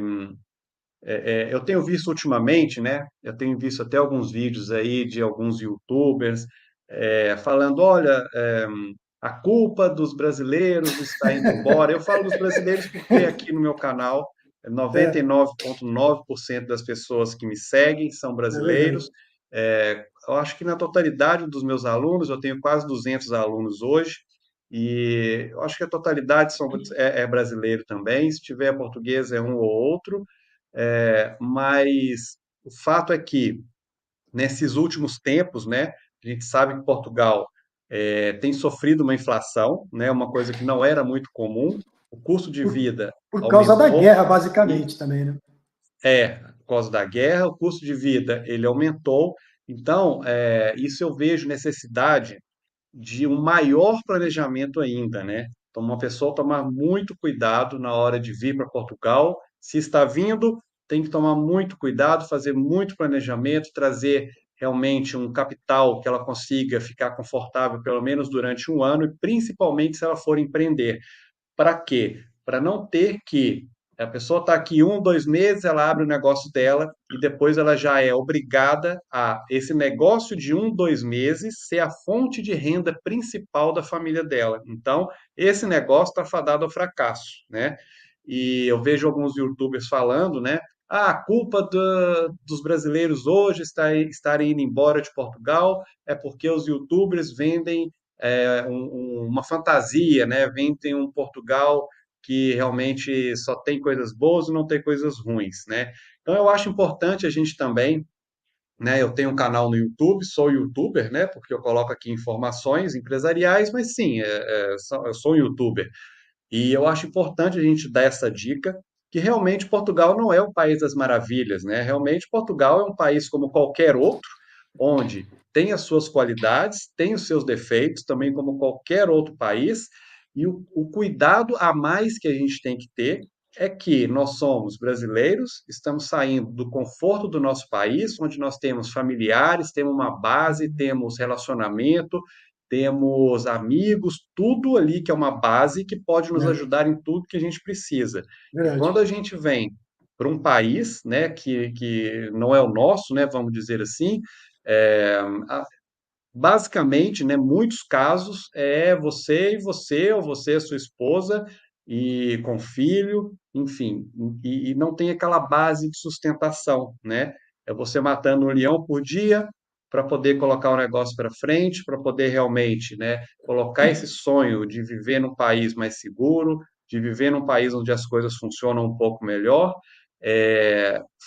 eu tenho visto ultimamente, né? Eu tenho visto até alguns vídeos aí de alguns YouTubers falando, olha, a culpa dos brasileiros está indo embora. Eu falo dos brasileiros porque aqui no meu canal, É, 99,9% das pessoas que me seguem são é verdade. brasileiros. Eu acho que na totalidade dos meus alunos, eu tenho quase 200 alunos hoje, e eu acho que a totalidade é brasileiro também. Se tiver português, é um ou outro. Mas o fato é que, nesses últimos tempos, né, a gente sabe que Portugal tem sofrido uma inflação, né, uma coisa que não era muito comum, o custo de Por, vida por causa da aumentou, guerra, e basicamente, também, né? por causa da guerra, o custo de vida ele aumentou, então isso eu vejo necessidade de um maior planejamento ainda, né? Então, uma pessoa tomar muito cuidado na hora de vir para Portugal. Se está vindo, tem que tomar muito cuidado, fazer muito planejamento, trazer realmente um capital que ela consiga ficar confortável pelo menos durante um ano, e principalmente se ela for empreender. Para quê? Para não ter que a pessoa está aqui 1, 2 meses, ela abre o negócio dela e depois ela já é obrigada a esse negócio de 1, 2 meses ser a fonte de renda principal da família dela. Então, esse negócio está fadado ao fracasso, né? E eu vejo alguns YouTubers falando, né? Ah, a culpa dos brasileiros hoje estarem indo embora de Portugal é porque os YouTubers vendem uma fantasia, né? Vendem um Portugal que realmente só tem coisas boas e não tem coisas ruins, né? Então eu acho importante a gente também, né? Eu tenho um canal no YouTube, sou youtuber, né? Porque eu coloco aqui informações empresariais, mas sim, eu sou um youtuber. E eu acho importante a gente dar essa dica, que realmente Portugal não é o país das maravilhas, né? Realmente Portugal é um país como qualquer outro, onde tem as suas qualidades, tem os seus defeitos, também como qualquer outro país, e o cuidado a mais que a gente tem que ter é que nós somos brasileiros, estamos saindo do conforto do nosso país, onde nós temos familiares, temos uma base, temos relacionamento, temos amigos, tudo ali que é uma base que pode nos Né? ajudar em tudo que a gente precisa. E Verdade. quando a gente vem para um país, né, que não é o nosso, né, vamos dizer assim, é, basicamente, né, muitos casos é você e você, ou você e sua esposa, e com filho, enfim, e não tem aquela base de sustentação, né? É você matando um leão por dia para poder colocar o negócio para frente, para poder realmente, né, colocar esse sonho de viver num país mais seguro, de viver num país onde as coisas funcionam um pouco melhor,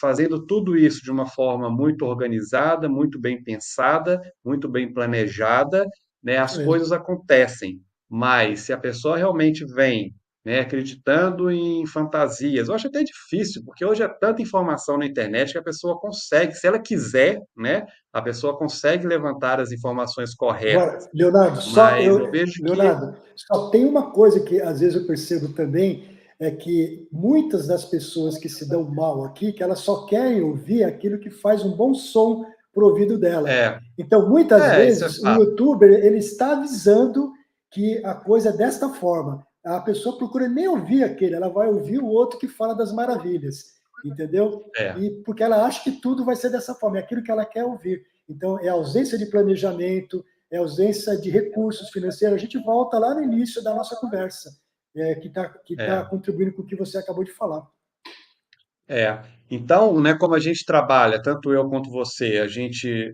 fazendo tudo isso de uma forma muito organizada, muito bem pensada, muito bem planejada, né, Isso as mesmo. coisas acontecem. Mas se a pessoa realmente vem, né, acreditando em fantasias, eu acho até difícil, porque hoje é tanta informação na internet que a pessoa consegue, se ela quiser, né, a pessoa consegue levantar as informações Agora, corretas. Leonardo, Mas eu vejo que Leonardo, só tem uma coisa que às vezes eu percebo também, é que muitas das pessoas que se dão mal aqui, que elas só querem ouvir aquilo que faz um bom som para o ouvido dela. é, Então, muitas isso é vezes, o fato. youtuber, ele está avisando que a coisa é desta forma. A pessoa procura nem ouvir aquele, ela vai ouvir o outro que fala das maravilhas, entendeu? É, E porque ela acha que tudo vai ser dessa forma, é aquilo que ela quer ouvir. Então, é a ausência de planejamento, é ausência de recursos financeiros. A gente volta lá no início da nossa conversa, que tá é. contribuindo com o que você acabou de falar. É, então, né, como a gente trabalha, tanto eu quanto você, a gente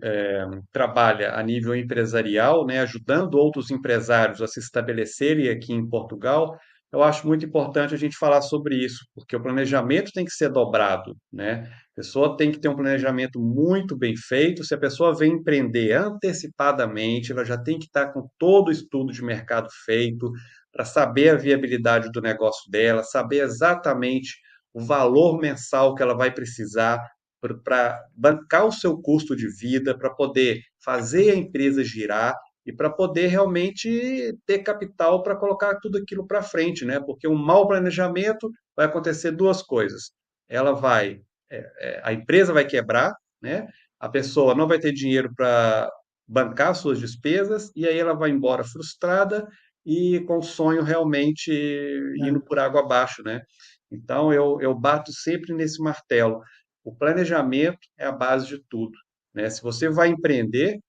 trabalha a nível empresarial, né, ajudando outros empresários a se estabelecerem aqui em Portugal, eu acho muito importante a gente falar sobre isso, porque o planejamento tem que ser dobrado, né? A pessoa tem que ter um planejamento muito bem feito. Se a pessoa vem empreender antecipadamente, ela já tem que estar com todo o estudo de mercado feito para saber a viabilidade do negócio dela, saber exatamente o valor mensal que ela vai precisar para bancar o seu custo de vida, para poder fazer a empresa girar e para poder realmente ter capital para colocar tudo aquilo para frente, né? Porque um mau planejamento vai acontecer duas coisas. Ela vai, a empresa vai quebrar, né? A pessoa não vai ter dinheiro para bancar suas despesas e aí ela vai embora frustrada e com o sonho realmente indo Né? por água abaixo, né? Então, eu bato sempre nesse martelo. O planejamento é a base de tudo, né? Se você vai empreender,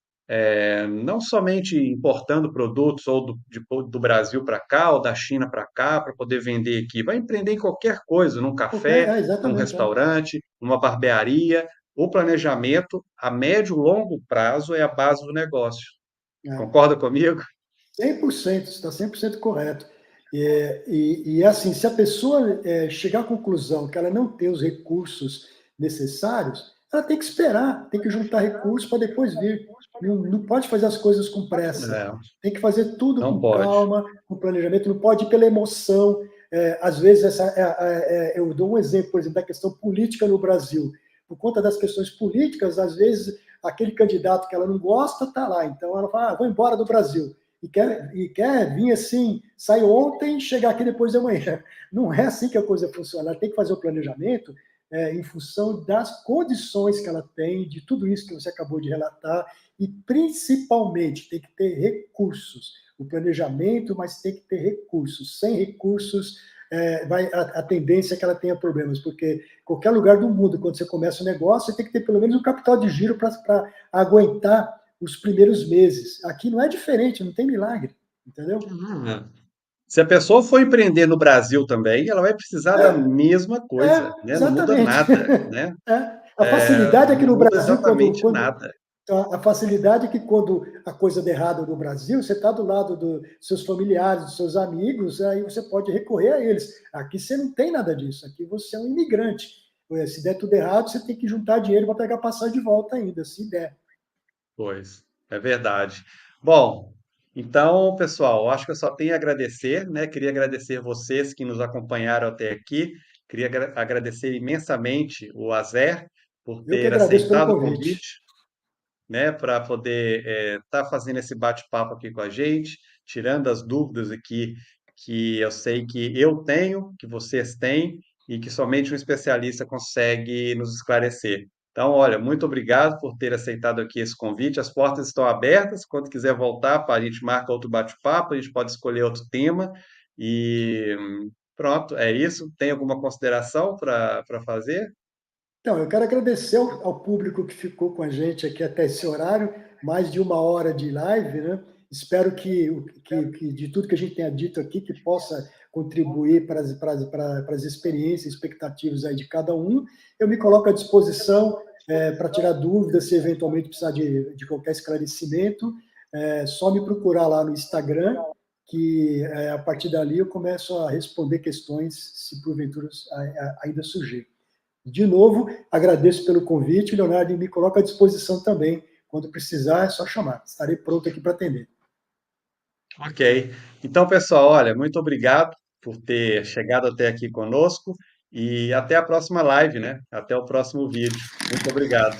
não somente importando produtos ou do Brasil para cá ou da China para cá para poder vender aqui, vai empreender em qualquer coisa, num café, num Exatamente. restaurante, numa barbearia. O planejamento a médio e longo prazo é a base do negócio. É. Concorda comigo? 100%, está 100% correto. Assim, se a pessoa chegar à conclusão que ela não tem os recursos necessários, ela tem que esperar, tem que juntar recursos para depois vir. Não, não pode fazer as coisas com pressa. É, Tem que fazer tudo não com pode. calma, com planejamento, não pode ir pela emoção. Às vezes, eu dou um exemplo, por exemplo, da questão política no Brasil. Por conta das questões políticas, às vezes, aquele candidato que ela não gosta está lá. Então, ela fala, vou embora do Brasil e quer vir assim, sai ontem e chegar aqui depois de amanhã. Não é assim que a coisa funciona. Ela tem que fazer o planejamento em função das condições que ela tem, de tudo isso que você acabou de relatar, e principalmente tem que ter recursos. O planejamento, mas tem que ter recursos. Sem recursos, a tendência é que ela tenha problemas, porque qualquer lugar do mundo, quando você começa um negócio, você tem que ter pelo menos um capital de giro para aguentar os primeiros meses. Aqui não é diferente, não tem milagre, entendeu? Se a pessoa for empreender no Brasil também, ela vai precisar da mesma coisa, né? Não muda Exatamente. nada, né? A facilidade aqui Não no muda Brasil, exatamente nada. a facilidade é que quando a coisa der errado no Brasil, você está do lado dos seus familiares, dos seus amigos, aí você pode recorrer a eles. Aqui você não tem nada disso, aqui você é um imigrante. Se der tudo errado, você tem que juntar dinheiro para pegar passagem de volta ainda, se der. Pois, é verdade. Bom, Então, pessoal, eu acho que eu só tenho a agradecer, né? Queria agradecer vocês que nos acompanharam até aqui. Queria agradecer imensamente o Azer por Eu que ter agradeço pelo aceitado o convite. convite, né, para poder estar fazendo esse bate-papo aqui com a gente, tirando as dúvidas aqui que eu sei que eu tenho, que vocês têm e que somente um especialista consegue nos esclarecer. Então, olha, muito obrigado por ter aceitado aqui esse convite. As portas estão abertas. Quando quiser voltar, a gente marca outro bate-papo, a gente pode escolher outro tema. E pronto, é isso. Tem alguma consideração para fazer? Então, eu quero agradecer ao público que ficou com a gente aqui até esse horário, mais de 1 hora de live, né? Espero que de tudo que a gente tenha dito aqui, que possa contribuir para as experiências, expectativas aí de cada um. Eu me coloco à disposição para tirar dúvidas, se eventualmente precisar de qualquer esclarecimento. Só me procurar lá no Instagram, que a partir dali eu começo a responder questões, se porventura ainda surgir. De novo, agradeço pelo convite, Leonardo, e me coloco à disposição também. Quando precisar, é só chamar. Estarei pronto aqui para atender. Ok. Então, pessoal, olha, muito obrigado por ter chegado até aqui conosco e até a próxima live, né? Até o próximo vídeo. Muito obrigado.